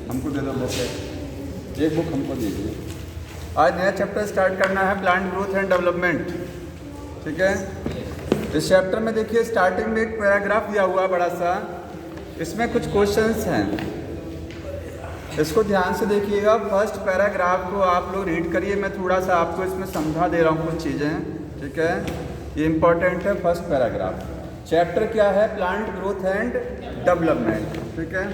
हमको दे दो बुक है, एक बुक हमको दीजिए। आज नया चैप्टर स्टार्ट करना है, प्लांट ग्रोथ एंड डेवलपमेंट। ठीक है, इस चैप्टर में देखिए स्टार्टिंग में एक पैराग्राफ दिया हुआ है बड़ा सा, इसमें कुछ क्वेश्चंस हैं, इसको ध्यान से देखिएगा। फर्स्ट पैराग्राफ को आप लोग रीड करिए, मैं थोड़ा सा आपको इसमें समझा दे रहा हूँ कुछ चीज़ें। ठीक है, ये इम्पोर्टेंट है। फर्स्ट पैराग्राफ, चैप्टर क्या है? Plant growth and development. ठीक है,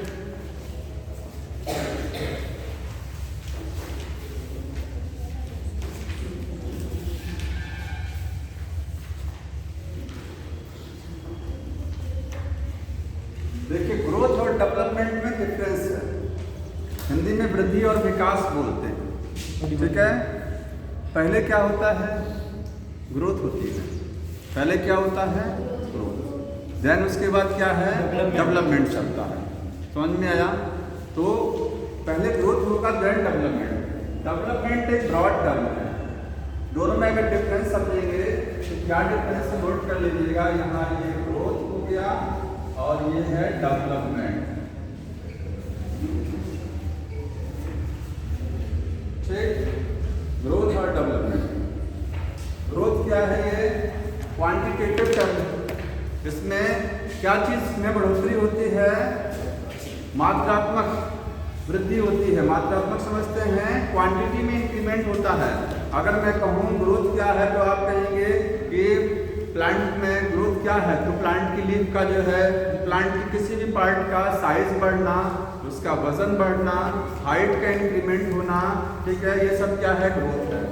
देखिए ग्रोथ और डेवलपमेंट में डिफरेंस है। हिंदी में वृद्धि और विकास बोलते हैं। ठीक है, पहले क्या होता है? ग्रोथ होती है। पहले क्या होता है? ग्रोथ, देन उसके बाद क्या है? डेवलपमेंट चलता है। समझ में आया? तो पहले ग्रोथ होगा, देन डेवलपमेंट। डेवलपमेंट एक ब्रॉड टर्म है, दोनों में अगर डिफरेंस समझेंगे तो क्या डिफरेंस नोट कर लीजिएगा। यहाँ ये ग्रोथ हो गया और ये है डेवलपमेंट। ठीक, ग्रोथ और डेवलपमेंट। ग्रोथ क्या है? ये क्वांटिटेटिव टर्म, इसमें क्या चीज में बढ़ोतरी होती है? मात्रात्मक वृद्धि होती है। मात्रात्मक समझते हैं, क्वांटिटी में इंक्रीमेंट होता है। अगर मैं कहूँ ग्रोथ क्या है तो आप कहेंगे कि प्लांट में ग्रोथ क्या है, तो प्लांट की लीफ का जो है, प्लांट की किसी भी पार्ट का साइज बढ़ना, उसका वजन बढ़ना, हाइट का इंक्रीमेंट होना। ठीक है, ये सब क्या है? ग्रोथ है।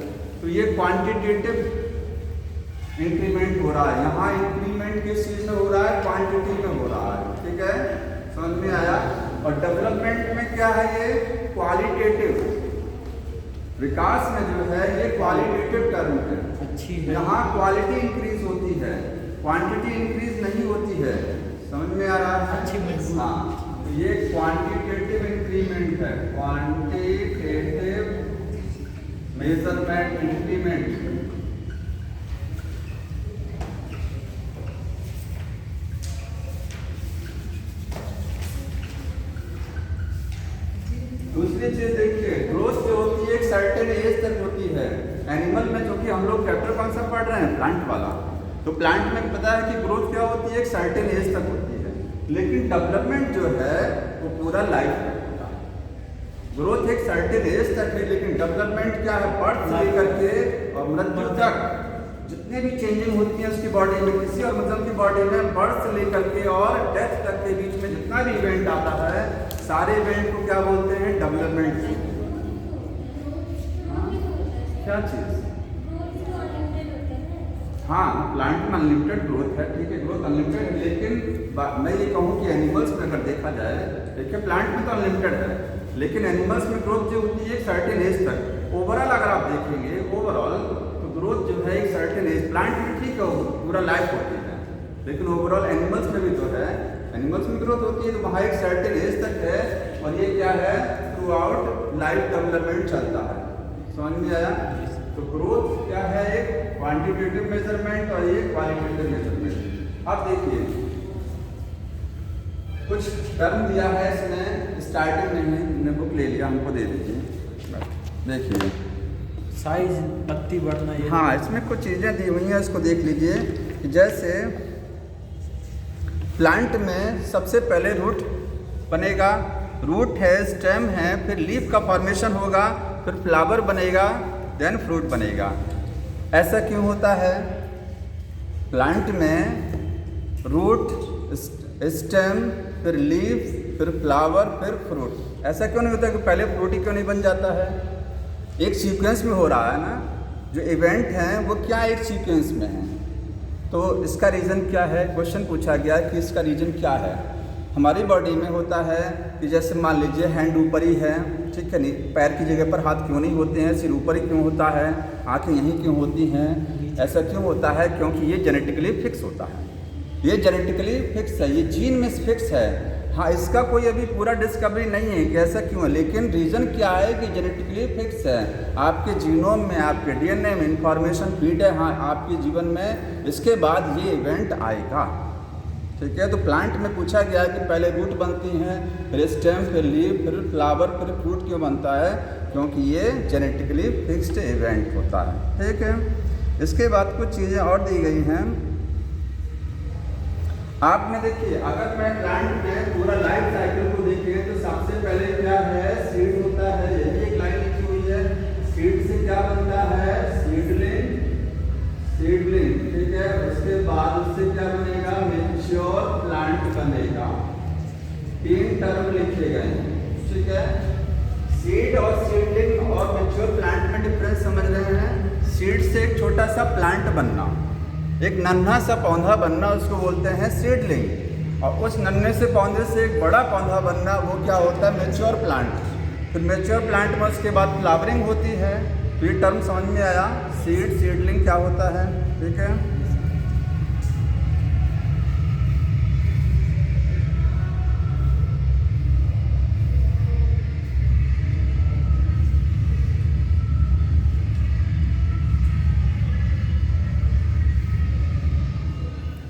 तो ये क्वांटिटेटिव इंक्रीमेंट हो रहा है। यहाँ इंक्रीमेंट किस चीज में हो रहा है? क्वांटिटी में हो रहा है। ठीक है, समझ में आया? और डेवलपमेंट में क्या है? ये क्वालिटेटिव। विकास में जो है ये क्वालिटेटिव टर्म है। अच्छी है, यहाँ क्वालिटी इंक्रीज होती है, क्वांटिटी इंक्रीज नहीं होती है। समझ में आ रहा है? अच्छी, हाँ, तो ये क्वांटिटेटिव इंक्रीमेंट है। Quantitative measurement increment. दूसरी चीज देखिए, ग्रोथ जो होती है एक सर्टेन एज तक होती है। एनिमल में, जो कि हम लोग चैप्टर कौन सा पढ़ रहे हैं? प्लांट वाला। तो प्लांट में पता है कि ग्रोथ क्या होती है? एक सर्टेन एज तक होती है। लेकिन डेवलपमेंट जो है वो पूरा लाइफ तक होता है। ग्रोथ एक सर्टेन एज तक है, लेकिन डेवलपमेंट क्या है? बर्थ से लेकर के और मृत्यु तक जितने भी चेंजिंग होती है उसकी बॉडी में, किसी ऑर्गेनिज्म की बॉडी में, बर्थ से लेकर के और डेथ तक के बीच में जितना भी इवेंट आता है, सारे इवेंट को क्या बोलते हैं? डेवलपमेंट। क्या चीज? हाँ, प्लांट में अनलिमिटेड ग्रोथ है। ठीक है, ग्रोथ अनलिमिटेड है, लेकिन मैं ये कहूँ कि एनिमल्स में अगर देखा जाए, देखिए प्लांट में तो अनलिमिटेड है, लेकिन एनिमल्स में ग्रोथ जो होती है एक सर्टेन एज तक। ओवरऑल अगर आप देखेंगे, ओवरऑल तो ग्रोथ जो है एक सर्टेन एज, प्लांट में ठीक है पूरा लाइफ होती है, लेकिन ओवरऑल एनिमल्स में भी तो है, एनिमल्स में ग्रोथ होती है, तो वहाँ एक सर्टेन एज तक है। और ये क्या है? थ्रू आउट लाइफ डेवलपमेंट चलता है। समझ में आया? तो ग्रोथ क्या है? एक क्वांटिटेटिव मेजरमेंट और ये क्वालिटेटिव मेजरमेंट। अब देखिए कुछ टर्म दिया है इसमें, स्टार्टिंग में हमने बुक ले लिया, हमको दे दीजिए। देखिए साइज, पत्ती बढ़ना, ये हाँ, इसमें कुछ चीज़ें दी हुई हैं, इसको देख लीजिए। जैसे प्लांट में सबसे पहले रूट बनेगा, रूट है, स्टेम है, फिर लीफ का फॉर्मेशन होगा, फिर फ्लावर बनेगा, देन फ्रूट बनेगा। ऐसा क्यों होता है? प्लांट में रूट, स्टेम, फिर लीफ, फिर फ्लावर, फिर फ्रूट। ऐसा क्यों नहीं होता कि पहले फ्रूट ही क्यों नहीं बन जाता है? एक सीक्वेंस में हो रहा है ना, जो इवेंट हैं वो क्या एक सीक्वेंस में है। तो इसका रीज़न क्या है? क्वेश्चन पूछा गया कि इसका रीज़न क्या है। हमारी बॉडी में होता है कि जैसे मान लीजिए हैंड ऊपर ही है, ठीक है, नहीं, पैर की जगह पर हाथ क्यों नहीं होते हैं? सिर ऊपर ही क्यों होता है? आँखें यहीं क्यों होती हैं? ऐसा क्यों होता है? क्योंकि ये जेनेटिकली फिक्स होता है। ये जेनेटिकली फिक्स है, ये जीन में फिक्स है। हाँ, इसका कोई अभी पूरा डिस्कवरी नहीं है कि ऐसा क्यों है, लेकिन रीज़न क्या है कि जेनेटिकली फिक्स है, आपके जीनोम में, आपके डीएनए में इंफॉर्मेशन फीड है, हाँ आपके जीवन में इसके बाद ये इवेंट आएगा। ठीक है, तो प्लांट में पूछा गया कि पहले रूट बनती हैं, फिर स्टेम, फिर लीफ, फिर फ्लावर, फिर फ्रूट क्यों बनता है, क्योंकि ये जेनेटिकली फिक्स्ड इवेंट होता है। ठीक है, इसके बाद कुछ चीज़ें और दी गई हैं आपने। देखिए, अगर मैं प्लांट में पूरा लाइफ साइकिल को देखें तो सबसे पहले क्या है, सीड होता है, ये भी एक लाइन लिखी हुई है। सीड से क्या बनता है, सीडलिंग, सीडलिंग। ठीक है, उसके बाद उससे क्या बनेगा, मैच्योर प्लांट बनेगा। 3 टर्म लिखे गए हैं। ठीक है, सीड और सीडलिंग और मैच्योर प्लांट में डिफरेंस समझ रहे हैं। सीड से एक छोटा सा प्लांट बनना, एक नन्हा सा पौधा बनना, उसको बोलते हैं सीडलिंग, और उस नन्हे से पौधे से एक बड़ा पौधा बनना, वो क्या होता है, मैच्योर प्लांट। फिर मैच्योर प्लांट में उसके बाद फ्लावरिंग होती है। तो ये टर्म समझ में आया, सीड, सीडलिंग क्या होता है। ठीक है,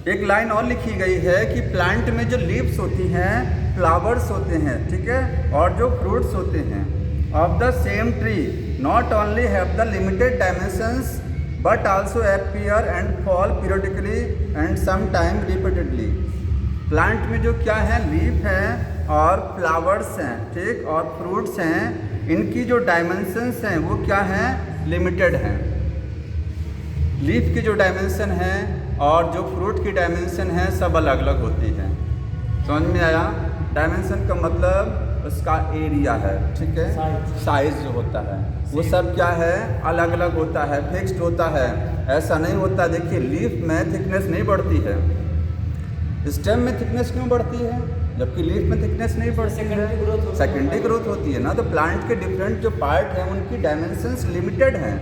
एक लाइन और लिखी गई है कि प्लांट में जो लीव्स होती हैं, फ्लावर्स होते हैं, ठीक है, और जो फ्रूट्स होते हैं of the same tree not only have the limited dimensions but also appear and fall periodically and some time repeatedly. Plant में जो क्या है, लीफ है और फ्लावर्स हैं, ठीक, और फ्रूट्स हैं, इनकी जो डायमेंशंस हैं वो क्या हैं, लिमिटेड हैं। लीफ की जो डायमेंशन है और जो फ्रूट की डायमेंशन है सब अलग अलग होती है। समझ में आया? डायमेंशन का मतलब उसका एरिया है, ठीक है, साइज जो होता है वो सब क्या है, अलग अलग होता है, फिक्स्ड होता है, ऐसा नहीं होता। देखिए, लीफ में थिकनेस नहीं बढ़ती है, स्टेम में थिकनेस क्यों बढ़ती है जबकि लीफ में थिकनेस नहीं बढ़ती है? सेकेंडरी ग्रोथ होती है ना। तो प्लांट के डिफरेंट जो पार्ट हैं उनकी डायमेंशंस लिमिटेड हैं।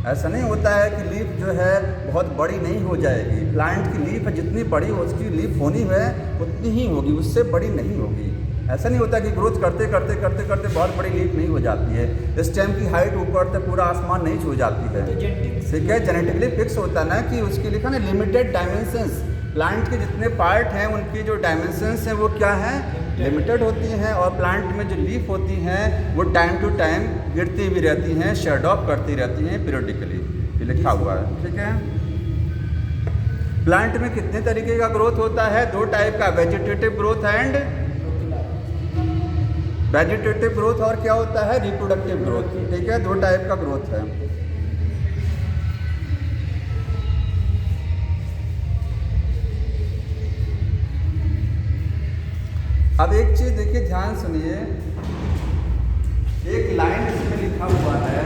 ऐसा नहीं होता है कि लीफ जो है बहुत बड़ी नहीं हो जाएगी। प्लांट की लीफ जितनी बड़ी उसकी लीफ होनी है उतनी ही होगी, उससे बड़ी नहीं होगी। ऐसा नहीं होता कि ग्रोथ करते करते करते करते बहुत बड़ी लीफ नहीं हो जाती है। स्टेम की हाइट ऊपर तक पूरा आसमान नहीं छू जाती है। ठीक है, जेनेटिकली फिक्स होता है ना कि उसकी लिखा ना लिमिटेड डायमेंशंस। प्लांट के जितने पार्ट हैं उनकी जो डायमेंशंस हैं वो क्या है, लिमिटेड होती हैं। और प्लांट में जो लीफ होती हैं वो टाइम टू टाइम गिरती भी रहती हैं, शेड ऑफ करती रहती हैं पीरियडिकली, ये लिखा हुआ है। ठीक है, प्लांट में कितने तरीके का ग्रोथ होता है? 2 टाइप का, vegetative growth and vegetative growth, और क्या होता है, रिप्रोडक्टिव ग्रोथ। ठीक है, 2 टाइप का ग्रोथ है। अब एक चीज देखिए, ध्यान सुनिए, एक लाइन इसमें लिखा हुआ है,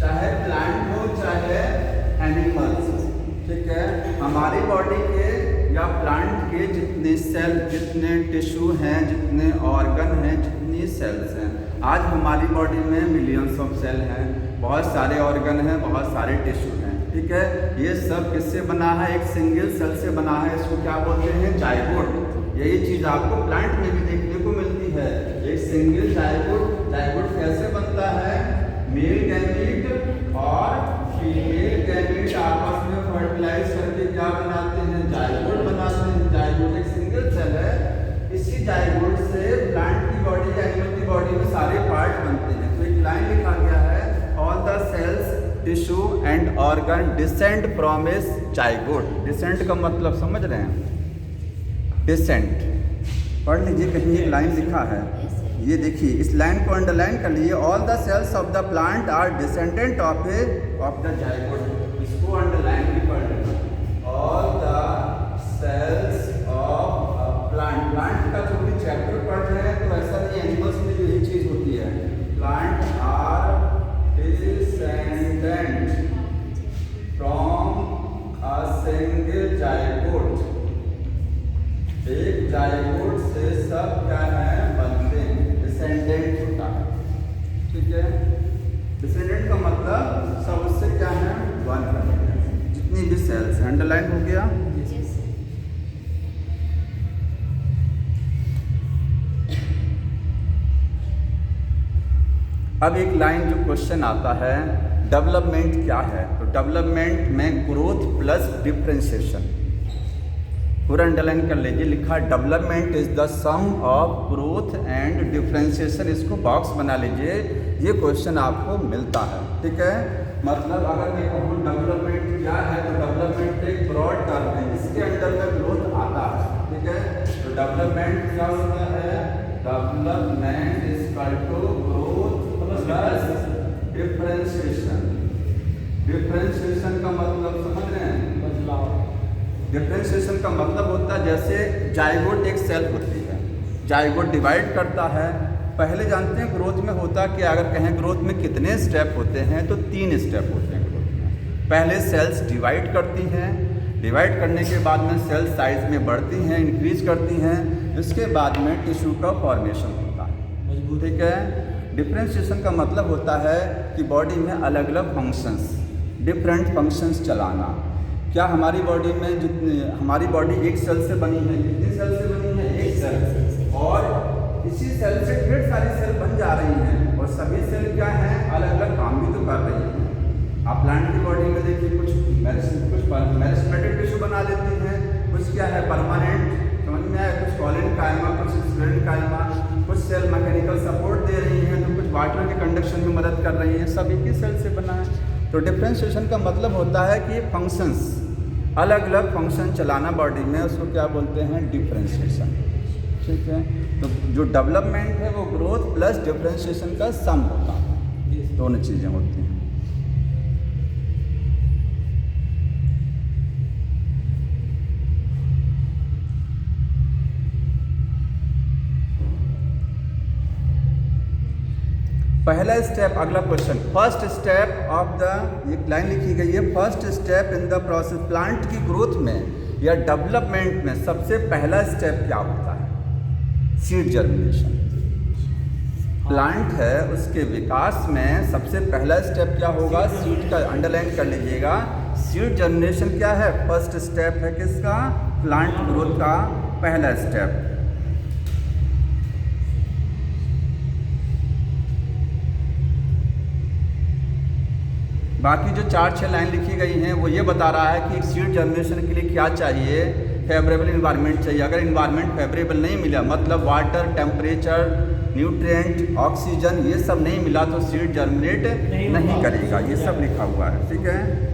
चाहे प्लांट हो चाहे एनिमल्स, ठीक है, हमारी बॉडी के या प्लांट के जितने सेल, जितने टिश्यू हैं, जितने ऑर्गन हैं, जितनी सेल्स हैं, आज हमारी बॉडी में मिलियंस ऑफ सेल हैं, बहुत सारे ऑर्गन हैं, बहुत सारे टिश्यू हैं। ठीक है, ये सब किससे बना है? एक सिंगल सेल से बना है। इसको क्या बोलते हैं? जाइगोट। यही चीज़ आपको प्लांट में भी देखने को मिलती है, एक सिंगल जाइगोट। जाइगोट कैसे बनता है? मेल गैमीट और फीमेल गैमीट आपस में फर्टिलाइज करके क्या बनाते हैं? जाइगोट बनाते हैं। जाइगोट एक सिंगल सेल है। इसी जाइगोट से प्लांट की बॉडी या एनिमल की बॉडी में सारे पार्ट बनते हैं। तो एक लाइन लिखा गया है, all the cells tissue and organ descend from a zygote. Descend का मतलब समझ रहे हैं? डिसेंट पढ़ लीजिए, कहीं एक लाइन लिखा है, ये देखिए, इस लाइन को अंडरलाइन कर लीजिए, all the cells of the plant are descendant of the zygote. इसको अंडरलाइन भी पढ़ लेना, all the cells of plant. Plant का जो भी चैप्टर पढ़ रहे हैं तो ऐसा नहीं, एनिमल्स में जो यही चीज़ होती है, plant are descendant from a single zygote। एक जाइगोट से सब क्या है, बनते हैं, डिसेंडेंट होता है। ठीक है, डिसेंडेंट का मतलब सब उससे क्या है, बन रहे हैं, जितनी भी सेल्स। अंडरलाइन हो गया? अब एक लाइन जो क्वेश्चन आता है, डेवलपमेंट क्या है? तो डेवलपमेंट में ग्रोथ प्लस डिफरेंशिएशन, पूरा अंडरलाइन कर लीजिए, लिखा development is the sum of growth and differentiation, इसको बॉक्स बना लीजिए, ये क्वेश्चन आपको मिलता है, ठीक है। मतलब अगर मैं कहूँ डेवलपमेंट क्या है, तो डेवलपमेंट एक ब्रॉड टर्म है, इसके अंडर में ग्रोथ आता है, ठीक है। तो डेवलपमेंट क्या होता है? Development is equal to growth plus differentiation. Differentiation का मतलब समझ रहे हैं? बदलाव। डिफरेंशिएशन का मतलब होता है जैसे जाइगोट एक सेल होती है, जाइगोट डिवाइड करता है। पहले जानते हैं ग्रोथ में होता कि अगर कहें ग्रोथ में कितने स्टेप होते हैं, तो 3 स्टेप होते हैं ग्रोथ में। पहले सेल्स डिवाइड करती हैं, डिवाइड करने के बाद में सेल साइज में बढ़ती हैं, इंक्रीज करती हैं, इसके बाद में टिश्यू का फॉर्मेशन होता है, ठीक है। डिफरेंशिएशन का मतलब होता है कि बॉडी में अलग अलग फंक्शंस, डिफरेंट फंक्शंस चलाना। क्या हमारी बॉडी में जितनी, हमारी बॉडी एक सेल से बनी है, कितनी सेल से बनी है? एक सेल, और इसी सेल से ढेर सारी सेल बन जा रही हैं, और सभी सेल क्या हैं? अलग अलग काम भी तो कर रही हैं। आप प्लांट की बॉडी में देखिए, कुछ मेरिस्टेमेटिक टिश्यू बना देती हैं, कुछ क्या है परमानेंट, समझ में आया, कुछ कॉलिन कायमा, कुछ स्टूडेंट कायमा, कुछ सेल मैकेनिकल सपोर्ट दे रही हैं, तो कुछ वाटर के कंडक्शन में मदद कर रही हैं, सब एक ही सेल से बना है। तो डिफरेंशिएशन का मतलब होता है कि फंक्शंस, अलग अलग फंक्शन चलाना बॉडी में, उसको क्या बोलते हैं? डिफरेंशिएशन, ठीक है। तो जो डेवलपमेंट है वो ग्रोथ प्लस डिफरेंशिएशन का सम होता है, दोनों चीज़ें होती हैं। पहला स्टेप, अगला question, first step of the, ये लाइन लिखी गई है, first step in the process, plant की ग्रोथ में या डेवलपमेंट में सबसे पहला स्टेप क्या होता है? Seed germination. प्लांट है उसके विकास में सबसे पहला स्टेप क्या होगा? सीड का, अंडरलाइन कर लीजिएगा, सीड जर्मिनेशन क्या है? फर्स्ट स्टेप है किसका? प्लांट ग्रोथ का पहला स्टेप। बाकी जो 4-6 लाइन लिखी गई हैं वो ये बता रहा है कि सीड जर्मिनेशन के लिए क्या चाहिए? फेवरेबल इन्वायरमेंट चाहिए। अगर इन्वायरमेंट फेवरेबल नहीं मिला, मतलब वाटर, टेम्परेचर, न्यूट्रिएंट, ऑक्सीजन, ये सब नहीं मिला, तो सीड जर्मिनेट नहीं करेगा। ये सब लिखा हुआ है, ठीक है।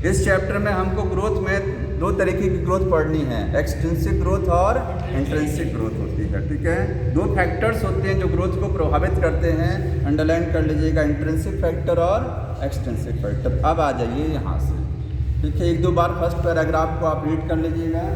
इस चैप्टर में हमको ग्रोथ में 2 तरीके की ग्रोथ पढ़नी है, एक्सट्रिंसिक ग्रोथ और इंट्रिंसिक ग्रोथ होती है, ठीक है। 2 फैक्टर्स होते हैं जो ग्रोथ को प्रभावित करते हैं, अंडरलाइन कर लीजिएगा, इंट्रिंसिक फैक्टर और एक्सट्रिंसिक फैक्टर। अब आ जाइए यहाँ से, ठीक है। 1-2 बार फर्स्ट पैराग्राफ को आप रीड कर लीजिएगा।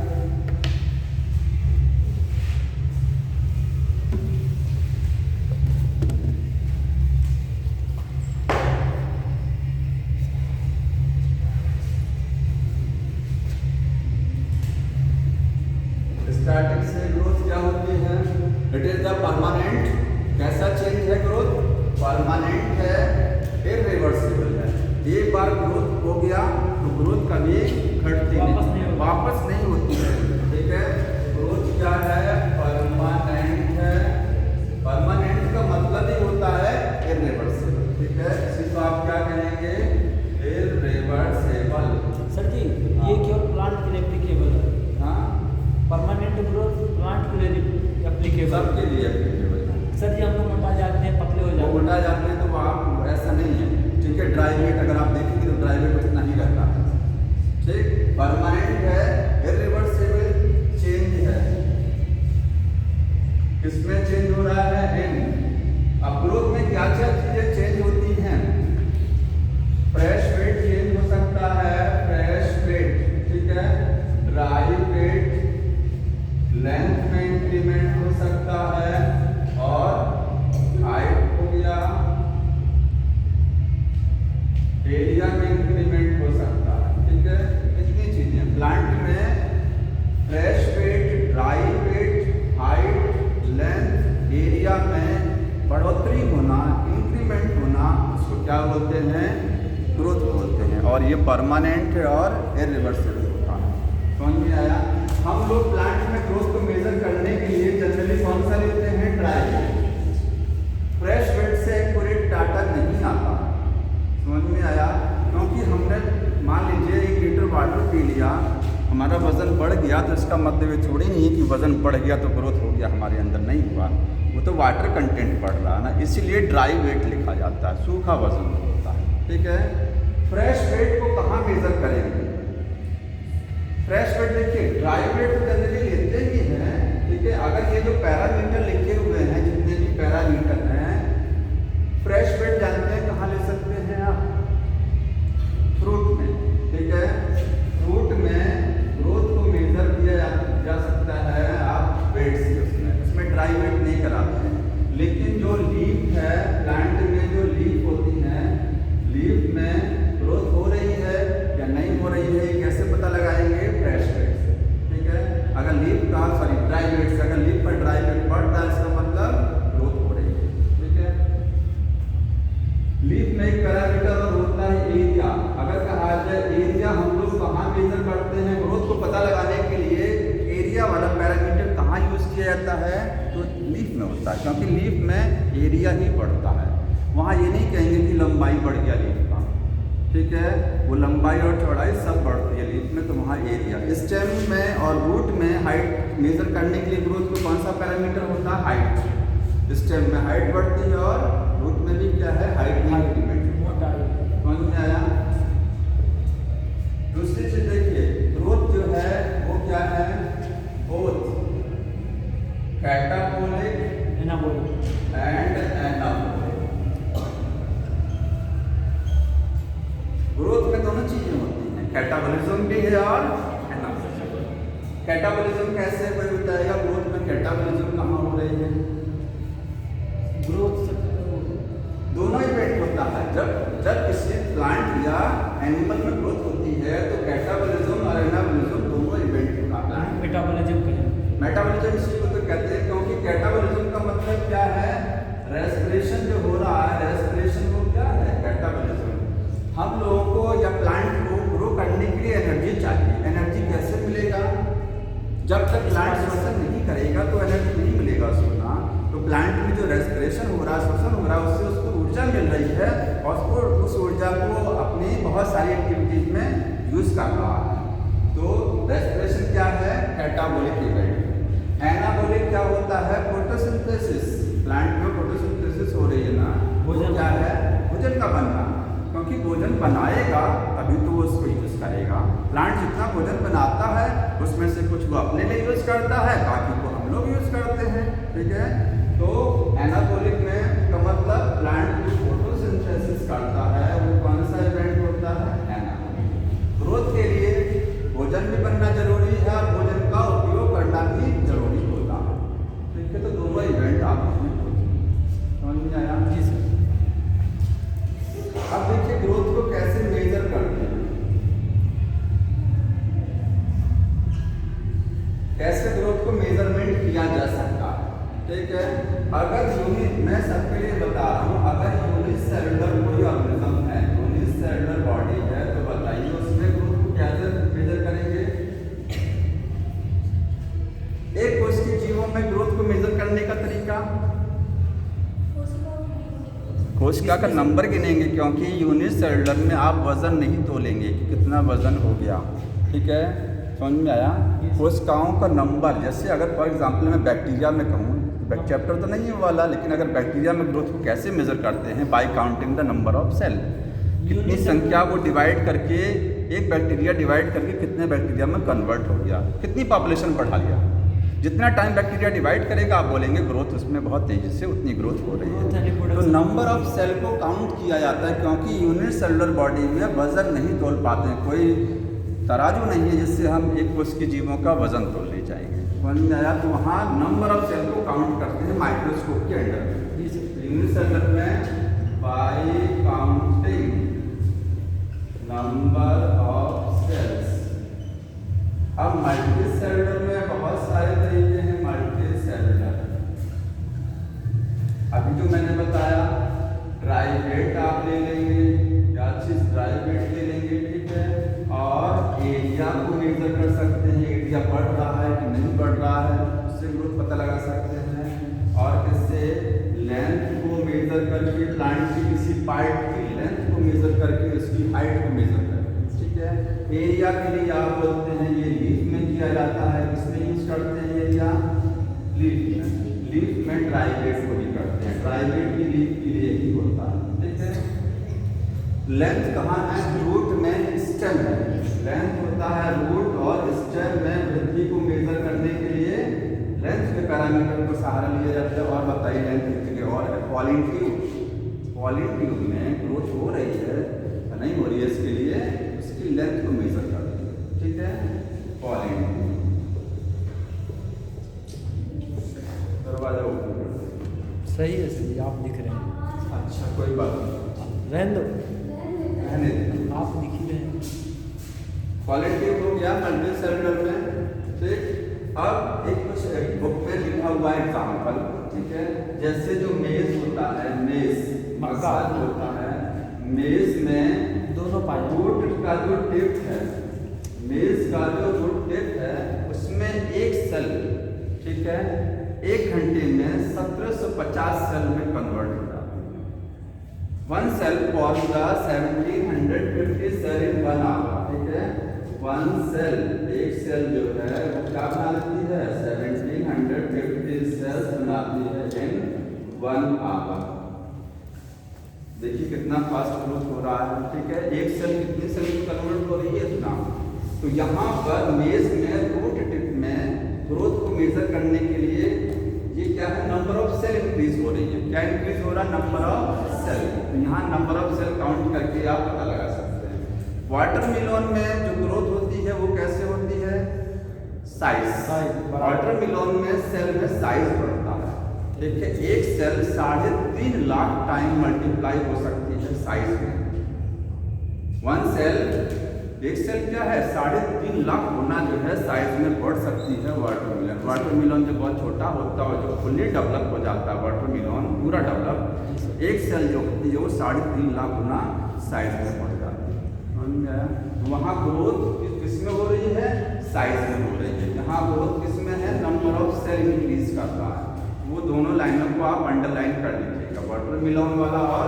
स्टार्टिंग से ग्रोथ क्या होती है? इट इज द परमानेंट, कैसा चेंज है ग्रोथ? परमानेंट है, इरिवर्सिबल है। एक बार ग्रोथ हो गया तो ग्रोथ कभी घटती नहीं, वापस नहीं होती है, ठीक है। ग्रोथ क्या है? परमानेंट है। परमानेंट का मतलब ही होता है इरिवर्सिबल, ठीक है। इसी को आप क्या कहेंगे? इरिवर्सिबल। सर जी, ये केवल प्लांट के लिए एप्लीकेबल है? हाँ, परमानेंट ग्रोथ प्लांट के लिए एप्लीकेबल, सबके लिए एप्लीकेबल है। सर जी, हम लोग मोटा जाते हैं, पतले हो जाते हैं, मोटा जाते हैं, तो वो आप ऐसा नहीं है, ठीक है। ड्राई वेट अगर आप देखेंगे तो ड्राई वेट उतना ही रहता है, ठीक। परमानेंट है, इरिवर्सिबल चेंज है। किसमें चेंज हो रहा है? इन। अब ग्रोथ में क्या क्या चीजें चेंज होती हैं? फ्रेश वेट चेंज हो सकता है, फ्रेश वेट, ठीक है। ड्राई वेट, लेंथ में इंक्रीमेंट हो सकता है, और हाइट हो गया, एरिया में इंक्रीमेंट हो सकता है, ठीक है। इतनी चीजें प्लांट में, fresh weight, dry weight, height, length, area में बढ़ोतरी होना, इंक्रीमेंट होना, उसको क्या बोलते हैं? ग्रोथ बोलते हैं। और ये परमानेंट है और इरिवर्सिबल होता है। समझ में आया? हम लोग प्लांट में ग्रोथ को मेजर करने के लिए जनरली कौन सा लेते हैं? Dry weight. फ्रेश वेट से एक्यूरेट डाटा नहीं आता। समझ में आया? क्योंकि हमने मान लीजिए 1 लीटर वाटर पी लिया, हमारा वजन बढ़ गया, तो इसका मतलब ये थोड़ी नहीं है कि वजन बढ़ गया तो ग्रोथ हो गया हमारे अंदर, नहीं हुआ, वो तो वाटर कंटेंट बढ़ रहा है ना, इसीलिए ड्राई वेट लिखा जाता है, सूखा वजन होता है। ठीक है। फ्रेश वेट को कहाँ मेजर करेंगे? फ्रेश वेट देखिए, ड्राई वेट तो जनरली लेते ही हैं। ठीक है। अगर ये जो पैरामीटर लिखे हुए हैं, जितने भी पैरामीटर हैं, फ्रेश वेट जानते हैं कहाँ ले सकते हैं आप? फ्रूट में। ठीक है। फ्रूट में ग्रोथ को मेजर किया जा सकता है आप वेट से, उसमें ड्राई वेट नहीं कराते हैं। लेकिन जो लीफ है, प्लांट में जो लीफ होती है, लीफ में ग्रोथ हो रही है या नहीं हो रही है, कैसे पता लगाएंगे? फ्रेश वेट से। ठीक है। अगर लीफ का ड्राई वेट से, अगर लीफ पर ड्राई वेट बढ़ता है, इसका मतलब ग्रोथ हो रही है। ठीक है। लीफ में एक पैरामीटर और होता है एरिया। अगर कहा जाए एरिया हम लोग कहाँ मेजर करते हैं? ग्रोथ को पता लगाने के लिए एरिया वाला पैरामीटर कहाँ यूज किया जाता है? तो लीफ में होता है, क्योंकि लीफ में एरिया ही बढ़ता है। वहाँ ये नहीं कहेंगे कि लंबाई बढ़ गया लीफ का। ठीक है। वो लंबाई और चौड़ाई सब बढ़ती है लीफ में, तो वहाँ एरिया। स्टेम में और रूट में हाइट मेजर करने के लिए ग्रोथ को कौन सा पैरामीटर होता है? हाइट। स्टेम में हाइट बढ़ती है और रूट में भी क्या है? Height increment. समझ में आया? दूसरी चीज देखिए, ग्रोथ जो है वो क्या है? Both catabolic and anabolic. Growth में दोनों चीजें होती हैं, कैटाबोलिज्म भी है और एनाबोलिज्म। कैटाबोलिज्म कैसे? कोई बताएगा? ग्रोथ में कैटाबोलिज्म कहाँ हो रही है? ग्रोथ दोनों इवेंट होता है। जब किसी प्लांट या एनिमल में ग्रोथ होती है तो कैटाबोलिज्म और एनाबोलिज्म दोनों इवेंट होता है। मेटाबोलिज्म इसी को तो कहते हैं, क्योंकि कैटाबोलिज्म का मतलब क्या है? रेस्पिरेशन जो हो रहा है, रेस्पिरेशन वो क्या है? कैटाबोलिज्म। हम लोगों को या प्लांट को ग्रो करने के लिए एनर्जी चाहिए। एनर्जी कैसे मिलेगा? जब तक प्लांट श्वसन नहीं करेगा तो एनर्जी नहीं मिलेगा उसको ना। तो प्लांट में जो रेस्पिरेशन हो रहा है, श्वसन हो रहा है, उससे उसको ऊर्जा मिल रही है और उस ऊर्जा को अपनी बहुत सारी एक्टिविटीज में यूज कर रहा है। तो रेस्पिरेशन क्या है? Catabolic event. एनाबोलिक क्या होता है? फोटोसिंथेसिस। प्लांट में फोटोसिंथेसिस हो रही है ना, वो क्या है? भोजन का बनना। क्योंकि भोजन बनाएगा तभी तो वो उसको यूज करेगा। प्लांट जितना भोजन बनाता है उसमें से कुछ वो अपने लिए यूज करता है, बाकी को हम लोग यूज करते हैं। ठीक है। तो एनाबोलिक में का मतलब प्लांट जो फोटोसिंथेसिस करता है वो कौन सा इवेंट होता है? एनाबोलिक। ग्रोथ के लिए भोजन भी बनना जरूरी है और भोजन का उपयोग करना भी जरूरी होता है। ठीक है। तो दोनों इवेंट आपस में होते हैं। समझ में आया? जी सर। अब देखिए ग्रोथ को कैसे मेजर करते हैं, कैसे ग्रोथ को मेजरमेंट किया जा सकता है। ठीक है। अगर मैं सबके लिए बता रहा हूँ, अगर यूनिसेलुलर कोई ऑर्गेनिज्म है, यूनिसेलुलर बॉडी है, तो बताइए उसमें ग्रोथ को कैसे मेजर करेंगे? एक कोश के जीवों में ग्रोथ को मेजर करने का तरीका, कोशिका का नंबर गिनेंगे, क्योंकि यूनिसेलुलर में आप वजन नहीं तोलेंगे कि कितना वजन हो गया। ठीक है। समझ में आया? कोशिकाओं का नंबर, जैसे अगर फॉर एग्जांपल मैं बैक्टीरिया में कहूँ, चैप्टर तो नहीं है वाला, लेकिन अगर बैक्टीरिया में ग्रोथ को कैसे मेजर करते हैं? By counting the number of cell. कितनी संख्या को डिवाइड करके, एक बैक्टीरिया डिवाइड करके कितने बैक्टीरिया में कन्वर्ट हो गया, कितनी पॉपुलेशन बढ़ा लिया। जितना टाइम बैक्टीरिया डिवाइड करेगा आप बोलेंगे ग्रोथ उसमें बहुत तेजी से उतनी ग्रोथ हो रही है। तो नंबर ऑफ सेल को काउंट किया जाता है, क्योंकि यूनिसेलुलर बॉडी में वजन नहीं तोल पाते हैं। कोई तराजू नहीं है जिससे हम एक कोश के जीवों का वजन तोलने जाएंगे। समझ में आया? तो वहाँ नंबर ऑफ सेल को काउंट करते हैं माइक्रोस्कोप के अंडर। यूनिसेलुलर में by counting number of cells. अब मल्टीसेलुलर में बहुत सारे तरीके हैं। मल्टीसेलुलर अभी जो मैंने बताया, ड्राई वेट आप ले लेंगे या चीज ड्राई वेट ले लेंगे। ठीक है। और एरिया को मेजर कर सकते हैं, एरिया बढ़ रहा से ग्रोथ पता लगा सकते हैं और किससे लेंथ को मेजर करके प्लांट की किसी पार्ट की लेंथ को मेजर करके उसकी हाइट को मेजर करके, ठीक है। एरिया के लिए आप बोलते हैं ये लीफ में किया जाता है, किसमें यूज करते हैं एरिया, लीफ में ट्राइवेट को भी करते हैं, ट्राइवेट की लीफ के लिए ही होता है, ठीक है। लेंथ कहाँ है, रूट में स्टेम है, लेंथ होता है रूट और स्टेम में वृद्धि को मेजर करने के लिए लेंथ के पैरामीटर को सहारा लिया जाता है। और बताइए लेंथ कितनी और है, पॉलिन ट्यूब में ग्रोथ हो रही है या नहीं हो रही है, इसके लिए उसकी लेंथ को मेजर करते हैं, ठीक है। पॉलिन दरवाजा ओपन कर दो। सही है सही, आप लिख रहे हैं। अच्छा कोई बात नहीं, रहने दो, रहने दो, आप लिख ही रहे हैं। पॉलिन ट्यूब हो गया मल्टी सेलुलर में, ठीक। अब एक कुछ बुक में लिखा हुआ एग्जाम्पल, ठीक है। जैसे जो मेज होता है, मेज मकान होता है, मेज में दोनों पाए वुड का जो टिप है, मेज का जो वुड टिप है उसमें एक सेल, ठीक है, 1 घंटे में 1750 सेल में कन्वर्ट हो जाता है। 1 cell for the 1750 cell in 1 hour, ठीक है। 1 सेल, एक सेल जो है वो क्या बनाती है, 1750 सेल्स बनाती है इन 1 आवर। देखिए कितना फास्ट ग्रोथ हो रहा है, ठीक है। एक सेल कितनी सेल में कन्वर्ट हो रही है, इतना। तो यहाँ पर मेज में रूट टिप में ग्रोथ को मेजर करने के लिए ये क्या है, नंबर ऑफ सेल इंक्रीज हो रही है। क्या इंक्रीज हो रहा है, नंबर ऑफ सेल। तो यहाँ नंबर ऑफ सेल काउंट करके आप पता लगा सकते हैं। वाटरमेलन में जो ग्रोथ होती है वो कैसे होती है, साइज। वाटरमेलन में सेल में साइज बढ़ता है, ठीक है। एक सेल 3.5 लाख टाइम मल्टीप्लाई हो सकती है साइज में। 1 सेल, एक सेल क्या है 3.5 लाख गुना जो है साइज में बढ़ सकती है वाटरमेलन। वाटरमेलन जो बहुत छोटा होता है, जो फुल्ली डेवलप हो जाता है वाटरमेलन पूरा डेवलप, एक सेल जो होती है वो 3.5 लाख गुना साइज में बढ़ जाती है। वहाँ ग्रोथ किस में हो रही है, साइज में हो रही है। यहाँ ग्रोथ किस में है, नंबर ऑफ सेल इंक्रीज कर रहा है। वो दोनों लाइनों को आप अंडरलाइन कर लीजिएगा, वाटरमेलन वाला और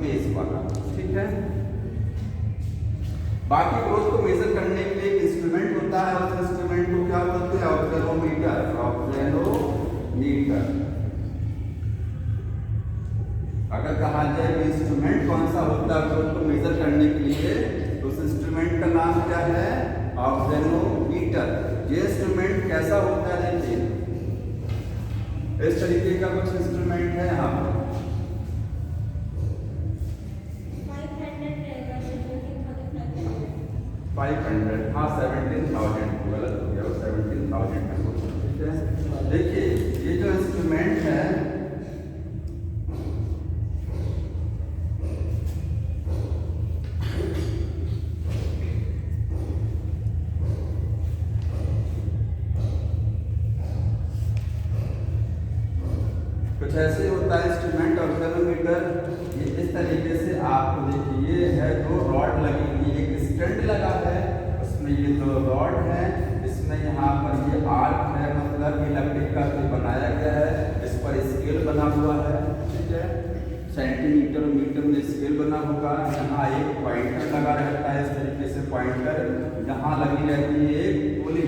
मेज वाला, ठीक है। बाकी ग्रोथ को मेजर करने के लिए एक इंस्ट्रूमेंट होता है, उस इंस्ट्रूमेंट को क्या बोलते हैं, ऑब्जर्वोमीटर। ऑब्जर्वोमीटर अगर कहा जाए कि इंस्ट्रूमेंट कौन सा होता है ग्रोथ को मेजर करने के लिए, तो उस इंस्ट्रूमेंट का नाम क्या है, ऑब्जर्वोमीटर। ये इंस्ट्रूमेंट कैसा होता है, देखिए इस तरीके का कुछ इंस्ट्रूमेंट है यहाँ पर। 500, हाँ 17,000 गलत हो गया, वो 17,000 है, ठीक है। देखिए ये जो इंस्ट्रूमेंट है कुछ ऐसे होता है इंस्ट्रूमेंट। ऑब्जर्वोमीटर ये इस तरीके से आपको देखिए, ये है 2 रॉड लगी हुई, एक स्टैंड लगा है, उसमें ये 2 रॉड है, इसमें यहाँ पर ये आर्क है, मतलब ये लकड़ी का बनाया गया है, इस पर स्केल बना हुआ है, ठीक है। सेंटीमीटर मीटर में स्केल बना होगा। यहाँ एक पॉइंटर लगा रहता है, इस तरीके से पॉइंटर यहाँ लगी रहती है, एक पुली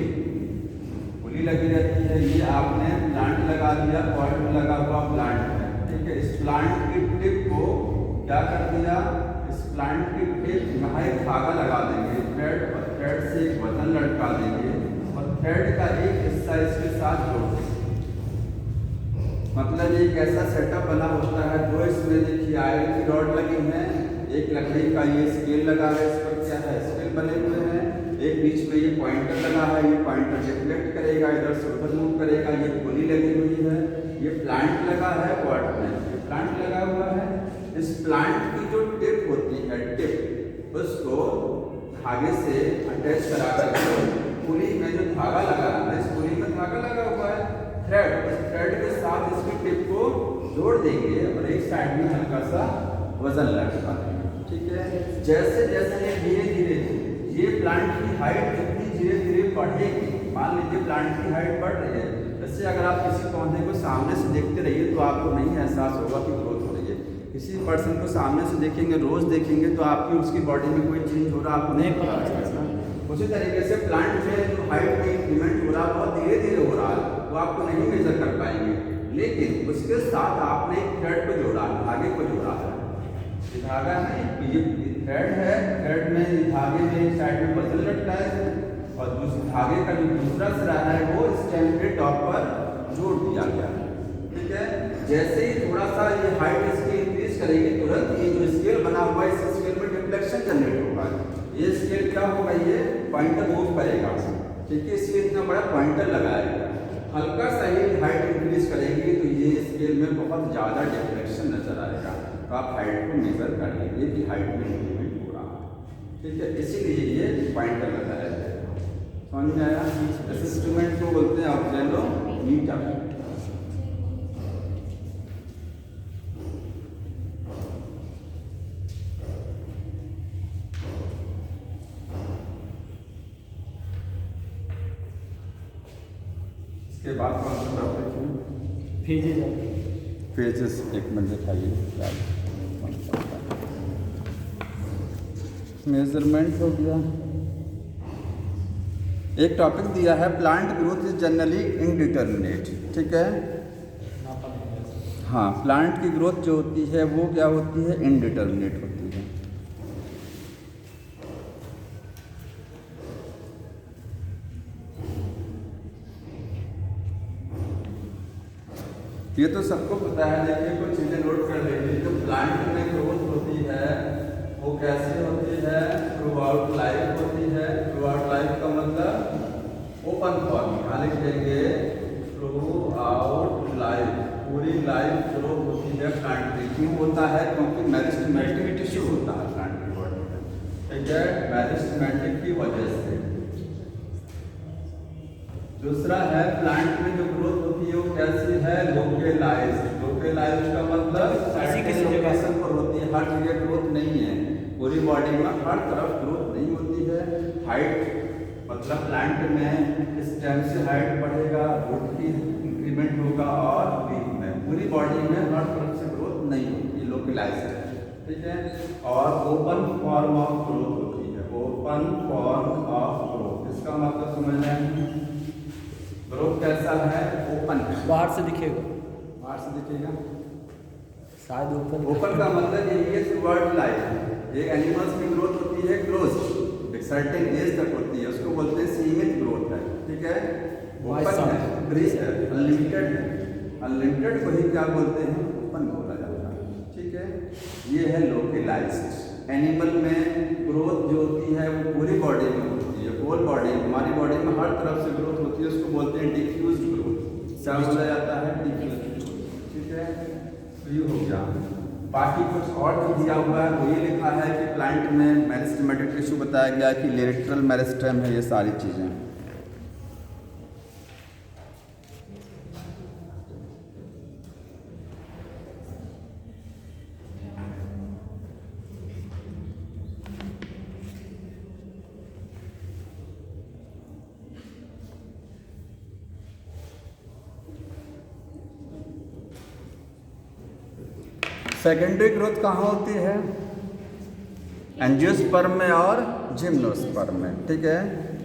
लगी रहती है। ये आपने प्लांट लगा दिया, पॉट में लगा हुआ प्लांट है, ठीक है। इस प्लांट की टिप को क्या कर दिया, इस प्लांट की टिप यहाँ एक धागा लगा देंगे, थ्रेड, और थ्रेड से एक वजन लटका देंगे और थ्रेड का एक हिस्सा इसके साथ जोड़ देंगे। मतलब एक ऐसा सेटअप बना होता है, जो इसमें देखिए आयरन की रॉड लगी है, एक लकड़ी का ये स्केल लगा है, इस पर क्या है स्केल बने हुए हैं, एक बीच में ये पॉइंटर लगा है, ये पॉइंटर रिफ्लेक्ट करेगा, इधर से उधर मूव करेगा, ये पुली लगी हुई है, ये प्लांट लगा है पॉट में, ये प्लांट लगा हुआ है। इस प्लांट की जो टिप होती है, टिप उसको धागे से अटैच करा कर पुली में जो धागा लगा है, इस पुली में धागा लगा हुआ है, थ्रेड, इस थ्रेड के साथ इसकी टिप को जोड़ देंगे और एक साइड में हल्का सा वजन लगा देंगे, ठीक है। जैसे जैसे ये धीरे धीरे ये प्लांट की हाइट जितनी धीरे धीरे बढ़ेगी, मान लीजिए प्लांट की हाइट बढ़ रही है, तो जैसे अगर आप किसी पौधे को सामने से देखते रहिए तो आपको नहीं एहसास होगा कि ग्रोथ हो रही है। किसी पर्सन को सामने से देखेंगे, रोज देखेंगे तो आपकी उसकी बॉडी में कोई चेंज हो रहा आपको नहीं पता चलेगा। उसी तरीके से प्लांट में जो हाइट में इंक्रीमेंट हो रहा है बहुत धीरे धीरे हो रहा है, वो आपको नहीं मेजर कर पाएंगे। लेकिन उसके साथ आपने एक थ्रेड को जोड़ा, धागे को जोड़ा है। ये धागा है, ये थ्रेड है, थ्रेड में धागे में साइड में बजल लटका है और दूसरे धागे का जो दूसरा सिरा है वो स्टेम के टॉप पर जोड़ दिया गया है। ठीक है, जैसे ही थोड़ा सा ये हाइट इसकी इंक्रीज करेगी तुरंत ये जो स्केल बना हुआ है इस स्केल में डिफ्लेक्शन जनरेट होगा। ये स्केल क्या होगा, ये पॉइंटर मूव करेगा। ठीक है, इसलिए इतना बड़ा पॉइंटर लगाया गया। हल्का सा ही हाइट इंक्रीज करेंगे तो ये स्केल में बहुत ज़्यादा डिफ्लेक्शन नजर आएगा। तो आप हाइट को मेजर कर लीजिए कि हाइट में इंक्रीमेंट हो रहा है। ठीक है, इसीलिए ये पॉइंटर लगाया जाएगा। समझ में आया? इस इंस्ट्रूमेंट को बोलते हैं ऑब्जेलोमीटर। के बाद कौन सा टॉपिक है? फेजेस। एक मिनट दिखाइए। मेजरमेंट हो गया। एक टॉपिक दिया है plant growth is generally indeterminate. ठीक है, हाँ, प्लांट की ग्रोथ जो होती है वो क्या होती है, इनडिटर्मिनेट होती है। ये तो सबको पता है, लेकिन कुछ चीज़ें नोट कर लीजिए। जो प्लांट में ग्रोथ होती है वो कैसे होती है, थ्रू आउट लाइफ होती है। थ्रू आउट लाइफ का मतलब ओपन फॉर्म, यहाँ लिख देंगे थ्रू आउट लाइफ, पूरी लाइफ ग्रो होती है प्लांट में। क्यों होता है? क्योंकि मेरिस्टेमेटिक टिश्यू होता है प्लांट की बॉडी में। ठीक है, मेरिस्टेमेटिक की वजह से। दूसरा है प्लांट में जो ग्रोथ होती है वो कैसी है, लोकेलाइज्ड। लोकेलाइज्ड का मतलब किसी लोकेशन पर होती है, हर जगह ग्रोथ नहीं है। पूरी बॉडी में हर तरफ ग्रोथ नहीं होती है। हाइट मतलब प्लांट में स्टेम से हाइट बढ़ेगा, रूट की इंक्रीमेंट होगा और लीफ में, पूरी बॉडी में हर तरफ से ग्रोथ नहीं होती, लोकेलाइज्ड है। ठीक है, और ओपन फॉर्म ऑफ ग्रोथ होती है। ओपन फॉर्म ऑफ ग्रोथ, इसका मतलब समझना है ग्रोथ कैसा है, ओपन है, बाहर से दिखेगा। बाहर से दिखेगा शायद ओपन। ओपन का मतलब यही है थ्रू आउट लाइफ। एक एनिमल्स की ग्रोथ होती है क्लोज, एक सर्टेन एज तक होती है, उसको बोलते हैं सीमित ग्रोथ है। ठीक है, ओपन है, ब्रीज है, अनलिमिटेड है। अनलिमिटेड को ही क्या बोलते हैं, ओपन बोला जाता है। ठीक है, ये है लोकेलाइज्ड। एनिमल में ग्रोथ जो होती है वो पूरी बॉडी में होती है, होल बॉडी, हमारी बॉडी में हर तरफ से ग्रोथ होती है, उसको बोलते हैं डिफ्यूज्ड ग्रोथ। क्या बोला जाता है, डिफ्यूज्ड ग्रोथ। ठीक है, तो ये हो गया। बाकी कुछ और भी दिया हुआ है, वो ये लिखा है कि प्लांट में मेरिस्टेमेटिक टिश्यू बताया गया कि लेटरल मेरिस्टेम है, ये सारी चीज़ें। सेकेंडरी ग्रोथ कहाँ होती है, एंजियोस्पर्म में और जिम्नोस्पर्म में। ठीक है,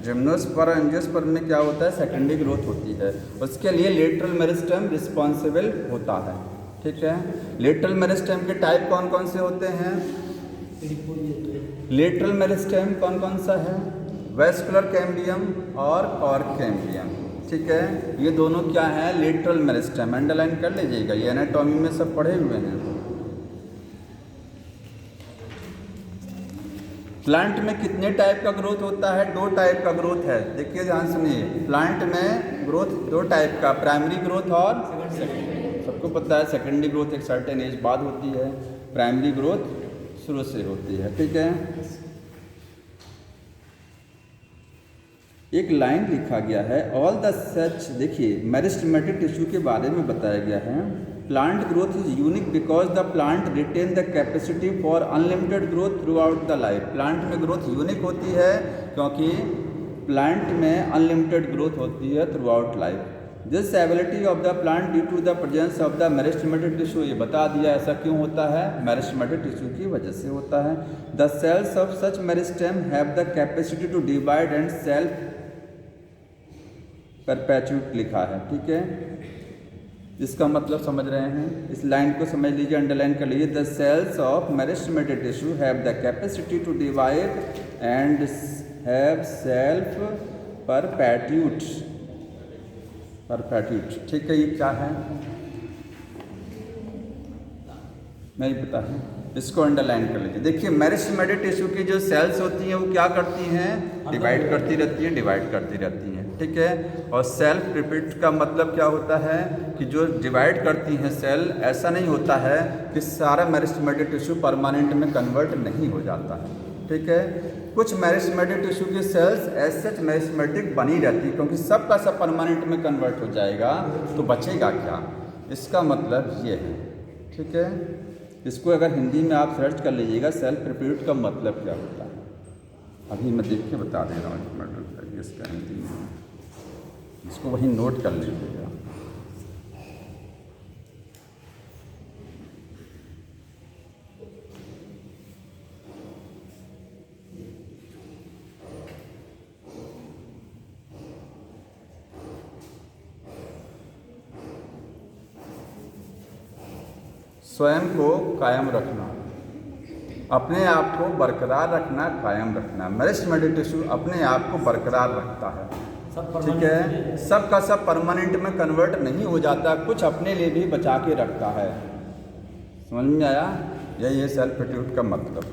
जिम्नोस्पर्म एंजियोस्पर्म में क्या होता है, सेकेंडरी ग्रोथ होती है। उसके लिए लेटरल मेरिस्टेम रिस्पॉन्सिबल होता है। ठीक है, लेटरल मेरिस्टेम के टाइप कौन कौन से होते हैं, लेटरल मेरिस्टेम कौन कौन सा है, वेस्कुलर कैम्बियम और कॉर्क कैम्बियम। ठीक है, ये दोनों क्या है, लेटरल मेरिस्टेम। अंडरलाइन कर लीजिएगा, ये एनाटॉमी में सब पढ़े हुए हैं। प्लांट में कितने टाइप का ग्रोथ होता है, दो टाइप का ग्रोथ है। देखिए ध्यान सुनिए, प्लांट में ग्रोथ दो टाइप का, प्राइमरी ग्रोथ और सेकेंडरी। सबको पता है सेकेंडरी ग्रोथ एक सर्टेन एज बाद होती है, प्राइमरी ग्रोथ शुरू से होती है। ठीक है, एक लाइन लिखा गया है, ऑल द सच। देखिए मेरिस्टेमेटिक टिश्यू के बारे में बताया गया है, plant growth is unique because the plant retain the capacity for unlimited growth throughout the life. Plant में ग्रोथ यूनिक होती है क्योंकि प्लांट में अनलिमिटेड ग्रोथ होती है throughout life. This ability of the plant due to the presence of the meristematic tissue, ये बता दिया ऐसा क्यों होता है, मेरिस्टेमेटिक टिश्यू की वजह से होता है। The cells of such meristem have the capacity to divide and self perpetuate लिखा है, ठीक है। इसका मतलब समझ रहे हैं, इस लाइन को समझ लीजिए, अंडरलाइन कर लीजिए। The cells of meristematic tissue have the capacity to divide and have self perpetuate, ठीक है। ये क्या है नहीं पता है, इसको अंडरलाइन कर लीजिए। देखिए मेरिस्टेमेटिक टिश्यू की जो सेल्स होती हैं वो क्या करती हैं, डिवाइड करती रहती हैं, ठीक है। और सेल्फ रिपीट का मतलब क्या होता है कि जो डिवाइड करती हैं सेल, ऐसा नहीं होता है कि सारा मेरिस्टेमेटिक टिश्यू परमानेंट में कन्वर्ट नहीं हो जाता है, ठीक है। कुछ मेरिस्टेमेटिक टिश्यू की सेल्स एज सच मेरिस्टेमेटिक बनी रहती है, क्योंकि सब का सब परमानेंट में कन्वर्ट हो जाएगा तो बचेगा क्या, इसका मतलब ये है, ठीक है। इसको अगर हिंदी में आप सर्च कर लीजिएगा सेल्फ रिपीट का मतलब क्या होता है, अभी मैं देख के बता दे रहा हूँ इसका हिंदी में, इसको वहीं नोट कर लीजिएगा। स्वयं को कायम रखना, अपने आप को बरकरार रखना, कायम रखना। मेरिस्टेमेटिक टिश्यू अपने आप को बरकरार रखता है, ठीक है। सब का सब परमानेंट में कन्वर्ट नहीं हो जाता, कुछ अपने लिए भी बचा के रखता है। समझ में आया, यही है सेल्फ रिपीट का मतलब।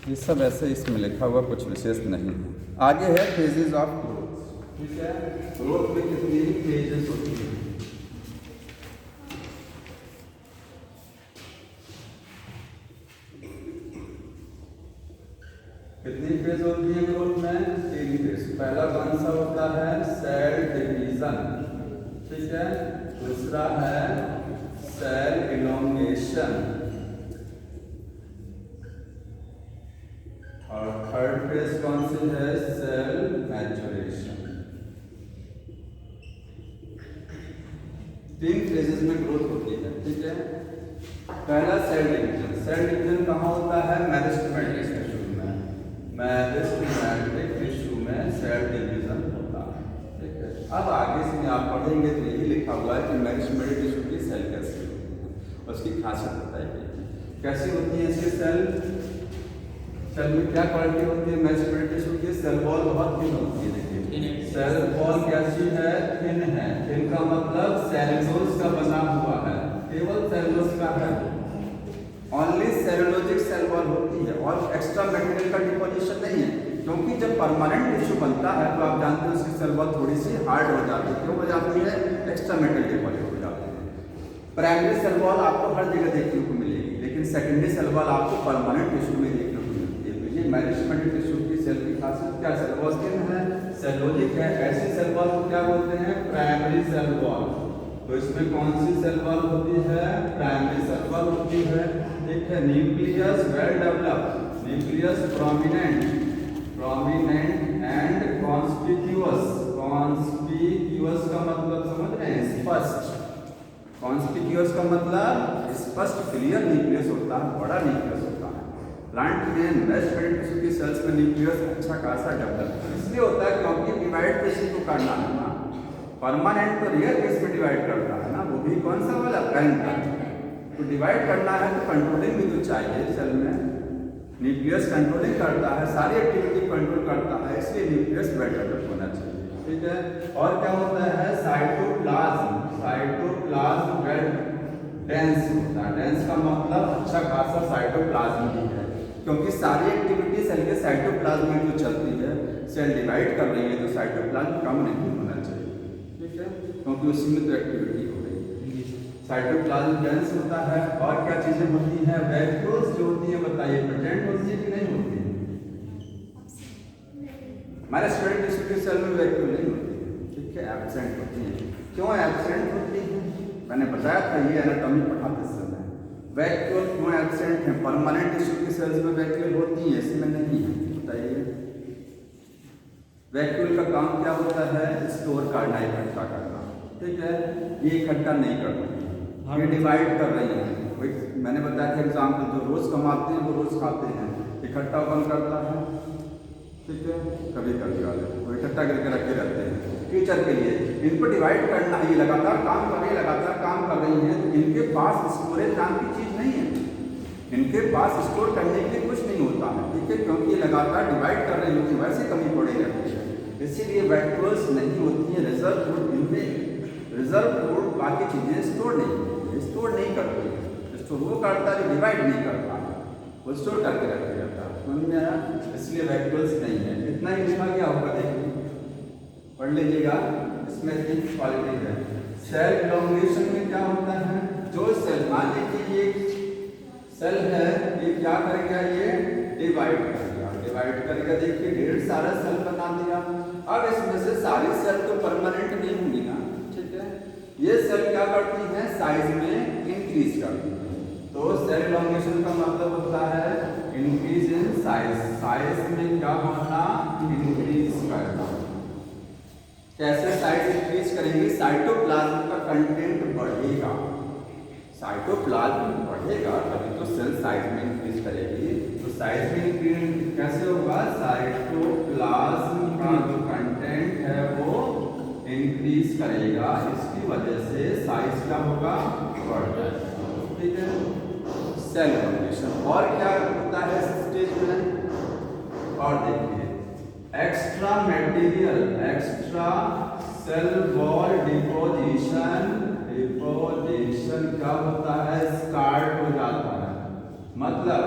ये सब ऐसे इसमें लिखा हुआ, कुछ विशेष नहीं है। आगे है फेजेस ऑफ ग्रोथ, ठीक है। ग्रोथ में कितनी फेजेस होती है, कितनी फेज होती है ग्रोथ में, 3 फेज। पहला कौन सा होता है, सेल डिवीजन, ठीक है। दूसरा है सेल इलोंगेशन, और थर्ड फेज कौन सी है, सेल मैच्योरेशन। 3 फेजेस में ग्रोथ होती है, ठीक है। पहला सेल डिवीजन। सेल डिवीजन कहाँ होता है, मेरिस्टेमेटिक टिश्यू में, मेरिस्टेमेटिक टिश्यू में सेल डिवीजन होता है, ठीक है। अब आगे इसमें आप पढ़ेंगे तो यही लिखा हुआ है कि मेरिस्टेमेटिक टिश्यू की सेल कैसी होती है, उसकी खासियत बताइए कैसी होती है इसकी सेल में क्या क्वालिटी होती है। मेरिस्टेमेटिक टिश्यू की सेल वॉल बहुत थिन होती है, देखिए सेल वॉल कैसी है, थिन है। थिन का मतलब सेलुलोज का बना हुआ है, केवल सेलुलोज का है, ओनली सेलुलोजिक सेल वॉल होती है, और एक्स्ट्रा मटेरियल का डिपोजिशन नहीं है। क्योंकि जब परमानेंट टिश्यू बनता है तो आप जानते हैं उसकी सेल वॉल थोड़ी सी हार्ड हो जाती है, क्यों हो जाती है, एक्स्ट्रा मटेरियल डिपोजिट हो जाती है। प्राइमरी सेल वॉल आपको हर जगह देखने को मिलेगी, लेकिन सेकेंडरी सेल वॉल आपको परमानेंट टिश्यू में देखने को मिलती है। तो ये मेरिस्टेमेटिक टिश्यू की सेल की खासियत क्या, सेल वॉल थिन है, सेलुलोजिक है। ऐसी सेल वॉल को क्या बोलते हैं, प्राइमरी सेल वॉल। तो इसमें कौन सी सेल वॉल होती है, प्राइमरी सेल वॉल होती है, ठीक है। Nucleus well developed, nucleus prominent and conspicuous. Conspicuous का मतलब समझ रहे हैं, स्पष्ट। कॉन्स्पिक्यूअस का मतलब स्पष्ट, क्लियर न्यूक्लियस होता है, बड़ा न्यूक्लियस होता है। प्लांट में मेरिस्टेमेटिक टिश्यू की सेल्स में न्यूक्लियस अच्छा खासा डेवलप इसलिए होता है क्योंकि डिवाइड किसी को करना है ना, परमानेंट तो रियल केस में डिवाइड करता है ना, वो भी कौन सा वाला, पैरेंट। तो डिवाइड करना है तो कंट्रोलिंग भी तो चाहिए सेल में। न्यूक्लियस कंट्रोलिंग करता है, सारी एक्टिविटी कंट्रोल करता है, इसलिए न्यूक्लियस वेल डेवलप होना चाहिए, ठीक है। और क्या होता है, साइटोप्लाज्म। साइटोप्लाज्म वेल डेंस होता है। डेंस का मतलब अच्छा खासा साइटोप्लाज्म भी है, क्योंकि सारी एक्टिविटी सेल के साइटोप्लाज्म में जो चलती है, सेल डिवाइड कर रही है तो साइटोप्लाज्म कम नहीं होना चाहिए, ठीक है, क्योंकि उसी में तो एक्टिविटी हो रही है। साइटोप्लाज्म डेंस होता है। और क्या चीजें होती हैं, वैक्यूल्स जो होती है, बताइए प्रेजेंट होती है कि नहीं होती है। मेरिस्टेमेटिक टिश्यू के सेल में वैक्यूल नहीं होती है, ठीक है, एब्सेंट होती है। क्यों एब्सेंट होती है, मैंने बताया था ये एनाटॉमी पढ़ाते समय। वैक्यूल क्यों एब्सेंट है, परमानेंट टिश्यू की सेल्स में वैक्यूल होती है, इसमें नहीं है, बताइए। वैक्यूल का काम क्या होता है? स्टोर करना, इकट्ठा करना, ठीक है। ये इकट्ठा नहीं कर रही, ये डिवाइड कर रही है। वही मैंने बताया था एग्जाम्पल, जो रोज कमाते हैं वो रोज खाते हैं, इकट्ठा कौन करता है? ठीक है, कभी कभी वाले वो इकट्ठा करके रखे रहते हैं फ्यूचर के लिए। इनको डिवाइड करना है, ये लगातार काम कर रही है, लगातार काम कर रही है, तो इनके पास स्टोरेज नाम की चीज़ नहीं है, इनके पास स्टोर करने के लिए कुछ नहीं होता है, ठीक है, क्योंकि ये लगातार डिवाइड कर रही होती है, वैसे कमी पड़ी रहती है। इसीलिए वैक्यूल्स नहीं होती है। रिजर्व फूड, इनमें रिजर्व फूड बाकी चीज़ें स्टोर नहीं करती, स्टोर वो करता है, डिवाइड नहीं करता, वो स्टोर करके रखे रहता है, समझ में आया? इसलिए वैक्यूल्स नहीं है। इतना ही लिखा गया होगा, देखिए पढ़ लीजिएगा। इसमें 3 क्वालिटीज है। सेल इलॉन्गेशन में क्या होता है? जो सेल, मान लीजिए ये सेल है, ये क्या करेगा? ये डिवाइड करेगा, डिवाइड करेगा। देखिए ढेर सारा सेल बना दिया। अब इसमें से सारी सेल तो परमानेंट नहीं होंगी ना, ठीक है। ये सेल क्या करती हैं? साइज में इंक्रीज करती हैं। तो सेल इलॉन्गेशन का मतलब होता है इंक्रीज इन साइज, साइज में क्या होना? इंक्रीज करना। कैसे साइज इंक्रीज करेंगे? साइटोप्लाज्म का कंटेंट बढ़ेगा, साइटोप्लाज्म बढ़ेगा तभी तो सेल साइज में इंक्रीज करेगी। तो साइज में इंक्रीज कैसे होगा? साइटोप्लाज्म का जो कंटेंट है वो इंक्रीज करेगा, इसकी वजह से साइज क्या होगा? बढ़ जाएगा, ठीक है। Cell elongation. और क्या होता है इस स्टेज में? और देखिए extra material, extra cell wall deposition क्या होता है? स्टार्ट हो जाता है। मतलब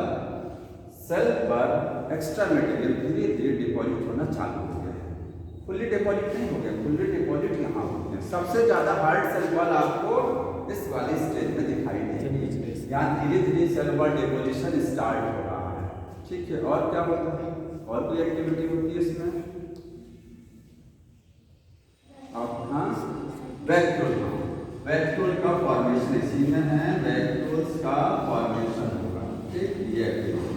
सेल पर एक्स्ट्रा मटेरियल धीरे धीरे डिपॉजिट होना चालू हो गया है। फुल्ली डिपॉजिट नहीं हो गया, फुल्ली डिपॉजिट यहाँ होते हैं। सबसे ज़्यादा हार्ड सेल वॉल आपको इस वाली स्टेज में दिखाई देगी, यहाँ धीरे धीरे सेल वॉल डिपोजिशन स्टार्ट हो रहा है, ठीक है। और क्या होता है? और कोई एक्टिविटी होती है इसमें? अब हाँ, वैक्यूल, वैक्यूल का फॉर्मेशन इसी में है, वैक्यूल्स का फॉर्मेशन होगा, ठीक। ये एक्टिविटी।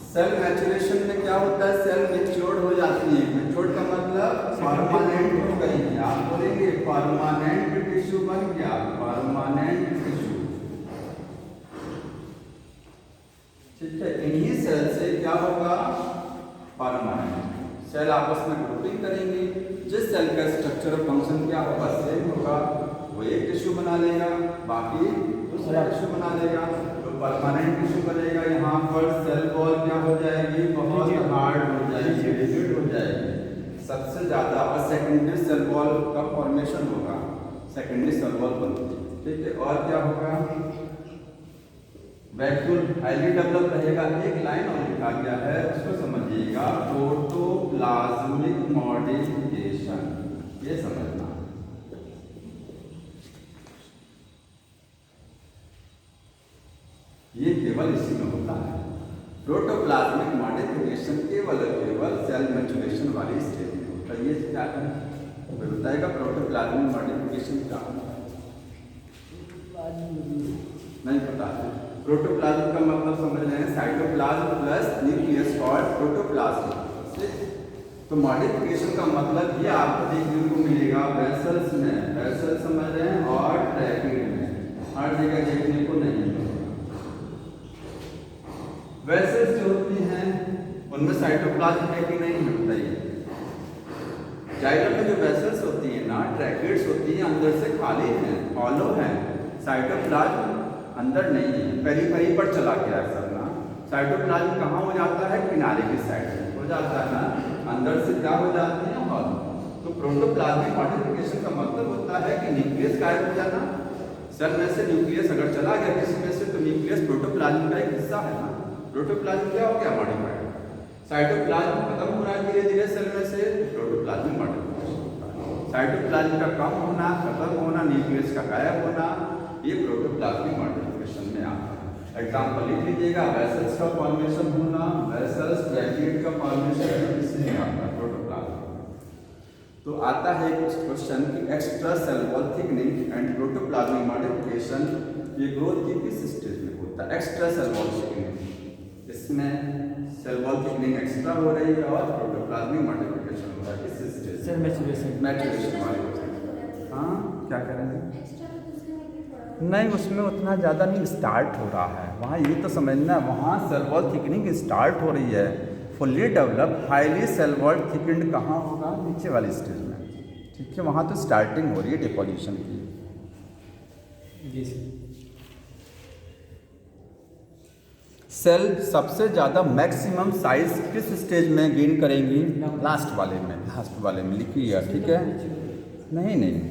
सेल मैच्योरेशन में क्या होता है? सेल मैच्योर्ड हो जाती है। मैच्योर्ड का मतलब परमानेंट हो गई है। आप बोलेंगे परमानेंट टिश्यू बन गया, परमानेंट टिश्यू, ठीक है। इन्हीं सेल से क्या होगा? परमानेंट सेल आपस में ग्रुपिंग करेंगे। जिस सेल का स्ट्रक्चर और फंक्शन क्या होगा? सेम होगा, वो एक टिश्यू बना लेगा, बाकी दूसरा टिश्यू बना लेगा, तो परमानेंट टिश्यू बनेगा। यहाँ पर सेल वॉल क्या हो जाएगी? बहुत हार्ड हो जाएगी, रिजिड हो जाएगी। सबसे ज़्यादा और सेकेंडरी सेल वॉल का फॉर्मेशन होगा, सेकेंडरी सेल वॉल बनती है, ठीक है। और क्या होगा? वैक्यूल हाईली डेवलप रहेगा। एक लाइन और लिखा गया है, उसको समझिएगा, प्रोटोप्लाज्मिक मॉडिफिकेशन, ये समझना। ये केवल इसी में होता है। प्रोटोप्लाज्मिक मॉडिफिकेशन केवल सेल मैच्योरेशन वाली स्टेज में होता है। ये क्या है? बताएगा प्रोटोप्लाज्मिक मॉडिफिकेशन क्या होता है? नहीं पता है। प्रोटोप्लाज्म का मतलब समझ रहे हैं, साइटोप्लाज्म प्लस न्यूक्लियस और प्रोटोप्लाज्म। तो मॉडिफिकेशन का मतलब ये आपको देखने को मिलेगा वेसल्स में, वेसल समझ रहे हैं, और ट्रैकिंग में, हर जगह देखने को नहीं मिलेगा। वेसल्स जो होती हैं उनमें साइटोप्लाज्म है कि नहीं होता है। जाइलम में जो वेसल्स होती हैं ना, ट्रैकिड्स होती हैं, अंदर से खाली हैं, हॉलो हैं, साइटोप्लाज्म अंदर नहीं है, पेरीफेरी पर चला गया है सब ना। साइटोप्लाज्म कहाँ हो जाता है? किनारे की साइड में हो जाता है ना, अंदर से क्या हो जाती है? हॉलो। तो प्रोटोप्लाज्मिक मॉडिफिकेशन का मतलब होता है कि न्यूक्लियस गायब हो जाना। सेल में से न्यूक्लियस अगर चला गया किसी में से, तो न्यूक्लियस प्रोटोप्लाज्म का एक हिस्सा है ना। प्रोटोप्लाज्म क्या हो गया? मॉडिफाइड। साइटोप्लाज्म खत्म हो रहा है धीरे धीरे सेल में से, प्रोटोप्लाज्मिक मॉडिफिकेशन होता है। साइटोप्लाज्म का कम होना, खत्म होना, न्यूक्लियस का गायब होना, ये प्रोटोप्लाज्मिक मॉडिफिकेशन में आता है। एग्जाम्पल लिख लीजिएगा, वेसल्स का फॉर्मेशन होना, वेसल्स ट्रैकिड का फॉर्मेशन, इसमें आता है प्रोटोप्लाज्म। तो आता है कुछ क्वेश्चन कि extra cell wall thickening and protoplasmic modification, ये ग्रोथ की किस स्टेज में होता है? एक्स्ट्रा सेल वॉल थिकनिंग, इसमें सेल वॉल थिकनिंग एक्स्ट्रा हो रही है और प्रोटोप्लाज्मिक मल्टीप्लिकेशन हो रहा है। किस स्टेज? सर मैचुरेशन वाले। हाँ क्या कह रहे हैं? नहीं, उसमें उतना ज़्यादा नहीं स्टार्ट हो रहा है। वहाँ ये तो समझना, वहाँ सेल वॉल थिकनिंग स्टार्ट हो रही है। Fully develop highly cell wall thickening कहाँ होगा? नीचे वाली स्टेज में, ठीक है। वहाँ तो स्टार्टिंग हो रही है डिपोजिशन की। जी सर। सेल सबसे ज़्यादा मैक्सिमम साइज किस स्टेज में गेन करेंगी? लास्ट वाले में लिखिए, ठीक है। नहीं,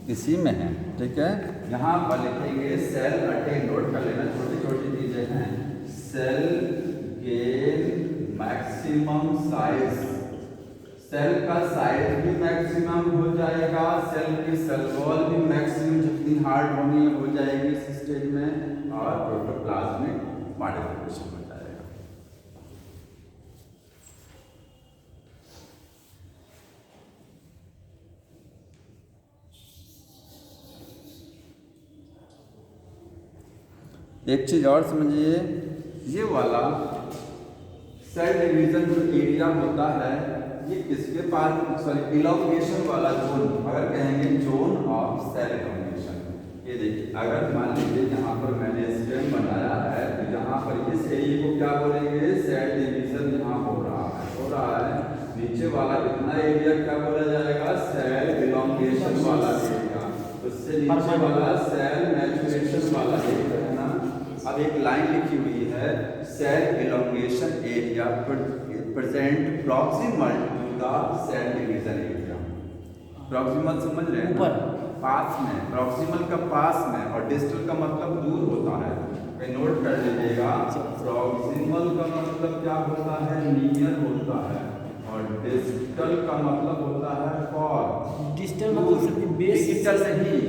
इसी में है, ठीक है। यहाँ पर लिखेंगे सेल अटेन, नोट कर लेना, छोटी छोटी चीज़ें हैं। Cell gain maximum size, cell का साइज भी मैक्सिमम हो जाएगा, सेल की सेल वॉल भी मैक्सिमम जितनी हार्ड होनी है हो जाएगी इस स्टेज में, और प्रोटोप्लाज्मिक मल्टीप्लिकेशन हो जाएगा। एक चीज और समझिए, ये वाला सेल डिवीजन जो एरिया होता है ये किसके पास, सॉरी इलॉन्गेशन वाला जोन, अगर कहेंगे जोन ऑफ सेल इलॉन्गेशन। ये देखिए, अगर मान लीजिए यहाँ पर मैंने स्टेम बनाया है तो यहाँ पर इस एरिया को क्या बोलेंगे? सेल डिवीजन यहाँ हो रहा है। नीचे वाला इतना एरिया क्या बोला जाएगा? सेल इलॉन्गेशन वाला एरिया। उससे नीचे वाला सेल मैचुरेशन वाला एरिया है ना। अब एक लाइन लिखी हुई है, cell elongation area present proximal to the cell division area. Proximal समझ रहे हैं? ऊपर पास में, प्रॉक्सिमल का पास में, और डिस्टल का मतलब दूर होता है। कहीं नोट कर लीजिएगा, प्रॉक्सिमल का मतलब क्या होता है? नियर होता है, और डिस्टल का मतलब होता है फॉर। डिजिटल मतलब डिजिटल नहीं,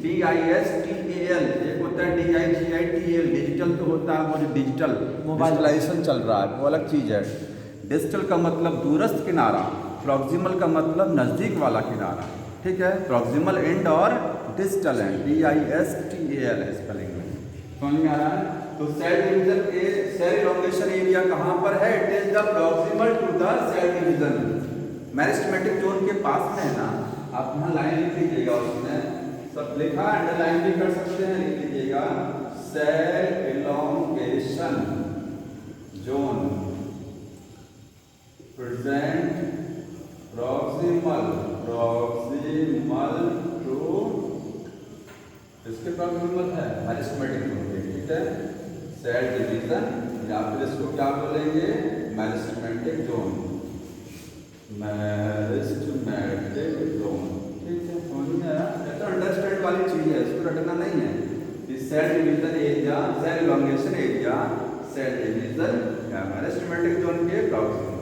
DISTAL, एक होता है DIGITAL, डिजिटल तो होता है वो जो डिजिटल मोबाइलाइजेशन चल रहा है वो अलग चीज़ है। डिजिटल का मतलब दूरस्थ किनारा, प्रॉक्सिमल का मतलब नज़दीक वाला किनारा, ठीक है। प्रॉक्सिमल एंड और डिजिटल एंड, DISTAL है स्पेलिंग में, समझ में आ रहा है? तो सेल डिवीजन के सेल इलॉन्गेशन एरिया कहाँ पर है? It is the proximal to the cell division, meristematic zone के पास में है ना। आप यहाँ लाइन लिख लीजिएगा, उसमें सब लिखा, अंडरलाइन भी कर सकते हैं, लिख लीजिएगा cell elongation zone present proximal to, इसके प्रॉक्सिमल है मेरिस्टेमेटिक जोन के, ठीक है। सेल डिवीजन या फिर इसको क्या बोलेंगे? मेरिस्टेमेटिक जोन, मेरिस्टेमेटिक जोन, ठीक है। समझ में आया? ये तो अंडरस्टैंड वाली चीज है, इसको रटना नहीं है। इस cell division area, cell elongation area, cell division या मेरिस्टेमेटिक जोन के प्रॉक्सिमल।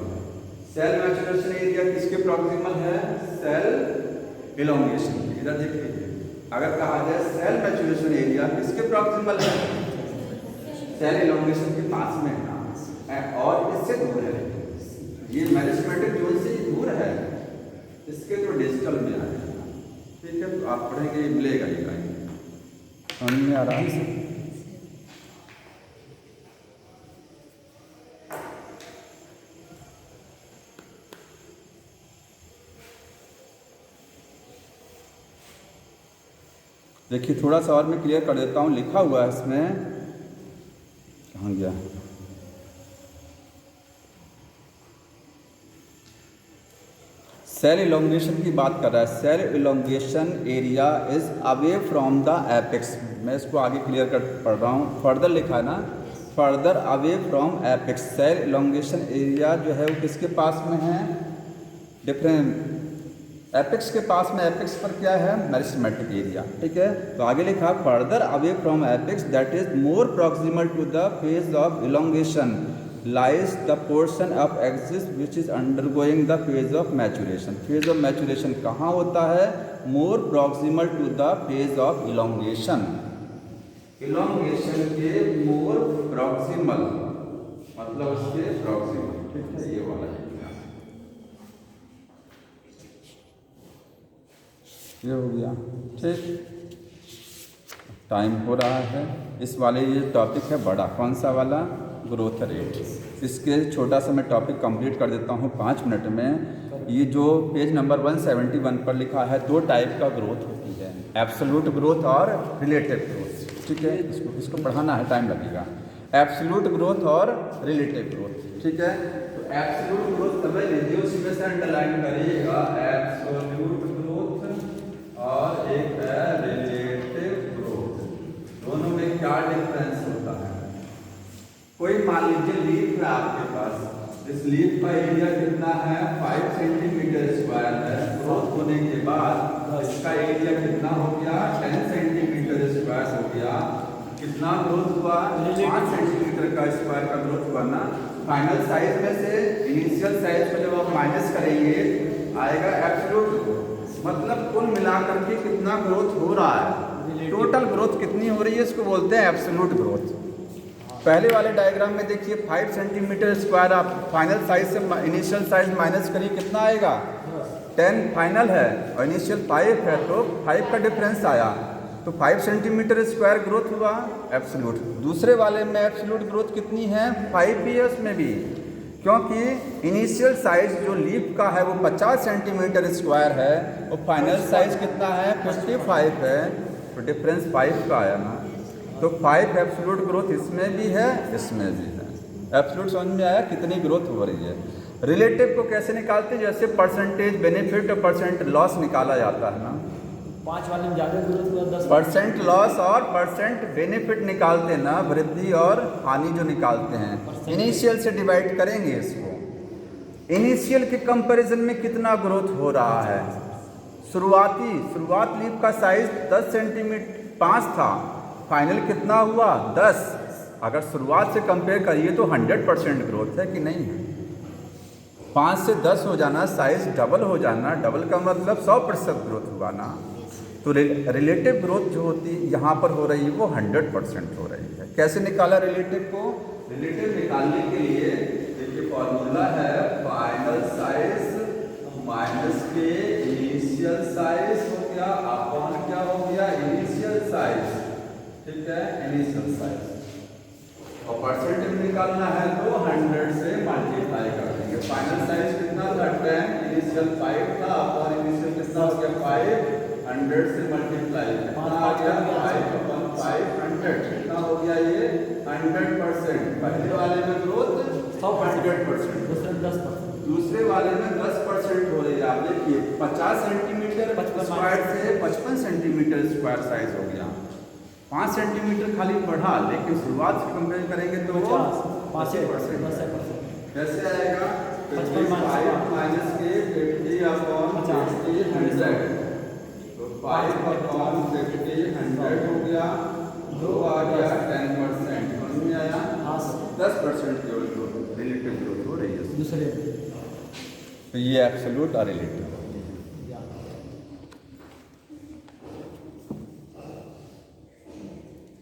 सेल मैचुरेशन एरिया किसके प्रॉक्सिमल है? Cell elongation. इधर देख लीजिए, अगर कहा जाए सेल मैचुरेशन एरिया किसके प्रॉक्सिमल है? सेल इलॉन्गेशन के पास में है और इससे दूर है। ये मेरिस्टेमेटिक जोन से दूर है, इसके तो डिजिटल में आएगा, ठीक है। तो आप पढ़ेंगे, ये मिलेगा ये लाइन, समझ में आ रहा है? देखिए थोड़ा सा और मैं क्लियर कर देता हूँ, लिखा हुआ है इसमें, कहाँ गया? सेल इलॉन्गेशन की बात कर रहा है। Cell elongation area is away from the apex. मैं इसको आगे क्लियर कर पढ़ रहा हूँ, फर्दर लिखा है ना, further away from apex. Cell elongation area जो है वो किसके पास में है? डिफरेंट एपेक्स के पास में। एपेक्स पर क्या है? मेरिस्टेमेटिक एरिया, ठीक है। तो आगे लिखा further away from apex that is more proximal to the phase of elongation lies the portion of axis which is undergoing the phase of maturation. Phase of maturation कहाँ होता है? More proximal to the phase of elongation. Elongation के more proximal मतलब उसके proximal, ठीक है। ये वाला ये हो गया, ठीक। टाइम हो रहा है। इस वाले ये टॉपिक है बड़ा, कौन सा वाला? Growth rate. इसके छोटा सा मैं टॉपिक कंप्लीट कर देता हूँ 5 मिनट में। ये जो पेज नंबर 171 पर लिखा है, 2 टाइप का ग्रोथ होती है, एब्सोल्यूट ग्रोथ और रिलेटिव ग्रोथ। ठीक है, इसको पढ़ाना है, टाइम लगेगा। एब्सोल्यूट ग्रोथ और रिलेटिव ग्रोथ। ठीक है, तो एब्सोल्यूट ग्रोथ समझ लीजिए, उसी में से अंडरलाइन करिएगा एब्सोल्यूट ग्रोथ और एक है रिलेटिव ग्रोथ। दोनों में क्या डिफरेंस होता है? कोई मान लीजिए लीफ है आपके पास, इस लीफ का एरिया कितना है? 5 सेंटीमीटर स्क्वायर है। ग्रोथ होने के बाद इसका एरिया कितना हो गया? 10 सेंटीमीटर स्क्वायर हो गया। कितना ग्रोथ हुआ? 5 सेंटीमीटर का स्क्वायर का ग्रोथ हुआ ना। फाइनल साइज में से इनिशियल साइज को जब आप माइनस करेंगे आएगा एब्सोल्यूट ग्रोथ। मतलब कुल मिलाकर के कितना ग्रोथ हो रहा है, टोटल ग्रोथ कितनी हो रही है, इसको बोलते हैं एब्सोल्यूट ग्रोथ। पहले वाले डायग्राम में देखिए 5 सेंटीमीटर स्क्वायर, आप फाइनल साइज से इनिशियल साइज माइनस करिए, कितना आएगा? 10 फाइनल है और इनिशियल 5 है, तो 5 का डिफरेंस आया, तो 5 सेंटीमीटर स्क्वायर ग्रोथ हुआ एब्सोल्यूट। दूसरे वाले में एब्सोल्यूट ग्रोथ कितनी है? 5 भी है उसमें भी, क्योंकि इनिशियल साइज जो लीफ का है वो 50 सेंटीमीटर स्क्वायर है और फाइनल साइज कितना है? 55 है, तो डिफरेंस 5 का आया ना। तो 5 एब्सोल्यूट ग्रोथ इसमें भी है, इसमें भी है। एब्सोल्यूट समझ में आया कितनी ग्रोथ हो रही है। रिलेटिव को कैसे निकालते हैं? जैसे परसेंटेज बेनिफिट और परसेंट लॉस निकाला जाता है ना। 5 वाले में ज़्यादा ग्रोथ हुआ, 10 परसेंट लॉस और परसेंट बेनिफिट निकालते हैं ना, वृद्धि और हानि जो निकालते हैं, इनिशियल से डिवाइड करेंगे इसको। इनिशियल के कंपैरिजन में कितना ग्रोथ हो रहा है? शुरुआत लीफ का साइज 10 सेंटीमीटर 5 था, फाइनल कितना हुआ? 10। अगर शुरुआत से कंपेयर करिए तो 100% ग्रोथ है कि नहीं है? 5 से 10 हो जाना, साइज डबल हो जाना, डबल का मतलब 100% ग्रोथ हुआ ना। तो रिलेटिव ग्रोथ जो होती यहाँ पर हो रही है वो 100% हो रही है। कैसे निकाला रिलेटिव को? रिलेटिव निकालने के लिए देखिए फॉर्मूला है फाइनल साइज माइनस के इनिशियल साइज हो गया अपॉन क्या हो गया? Initial size. ठीक है, इनिशियल साइज। और परसेंटेज निकालना है तो 100 से मल्टीप्लाई कर देंगे। फाइनल साइज कितना था? 10, इनिशियल 5 था और इनिशियल कितना हो गया? 5, 100 से मल्टीप्लाई कितना आ गया? 5 अपॉन 5, 100 कितना हो गया? ये 100%। पहले वाले में ग्रोथ 100%, दूसरे वाले में 10% हो रही है। आप देखिए 50 सेंटीमीटर स्क्वायर से 55 सेंटीमीटर स्क्वायर साइज हो गया। 5 सेंटीमीटर खाली बढ़ा, लेकिन शुरुआत से कंपेयर करेंगे तो वो 50%। कैसे आएगा? 5 माइनस के 50 अपॉन 50 100, तो 5 अपॉन 50 100 हो गया, 2 आ गया 10%। समझ में आया? 10% केवल ग्रोथ, रिलेटिव ग्रोथ हो रही है दूसरे। तो ये एब्सोल्यूट और रिलेटिव।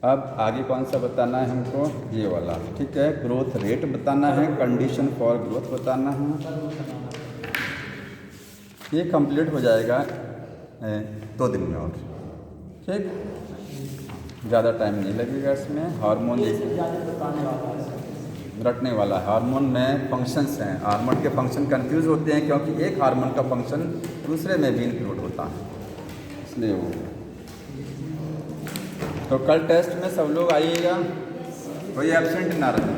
अब आगे कौन सा बताना है हमको? ये वाला। ठीक है, ग्रोथ रेट बताना है, कंडीशन फॉर ग्रोथ बताना है। ये कंप्लीट हो जाएगा 2 दिन में और। ठीक, ज़्यादा टाइम नहीं लगेगा इसमें। हार्मोन रटने वाला है। हार्मोन में फंक्शंस हैं, हार्मोन के फंक्शन कंफ्यूज होते हैं क्योंकि एक हार्मोन का फंक्शन दूसरे में भी इंक्लूड होता है, इसलिए वो। तो कल टेस्ट में सब लोग आइएगा, कोई एब्सेंट ना रहे।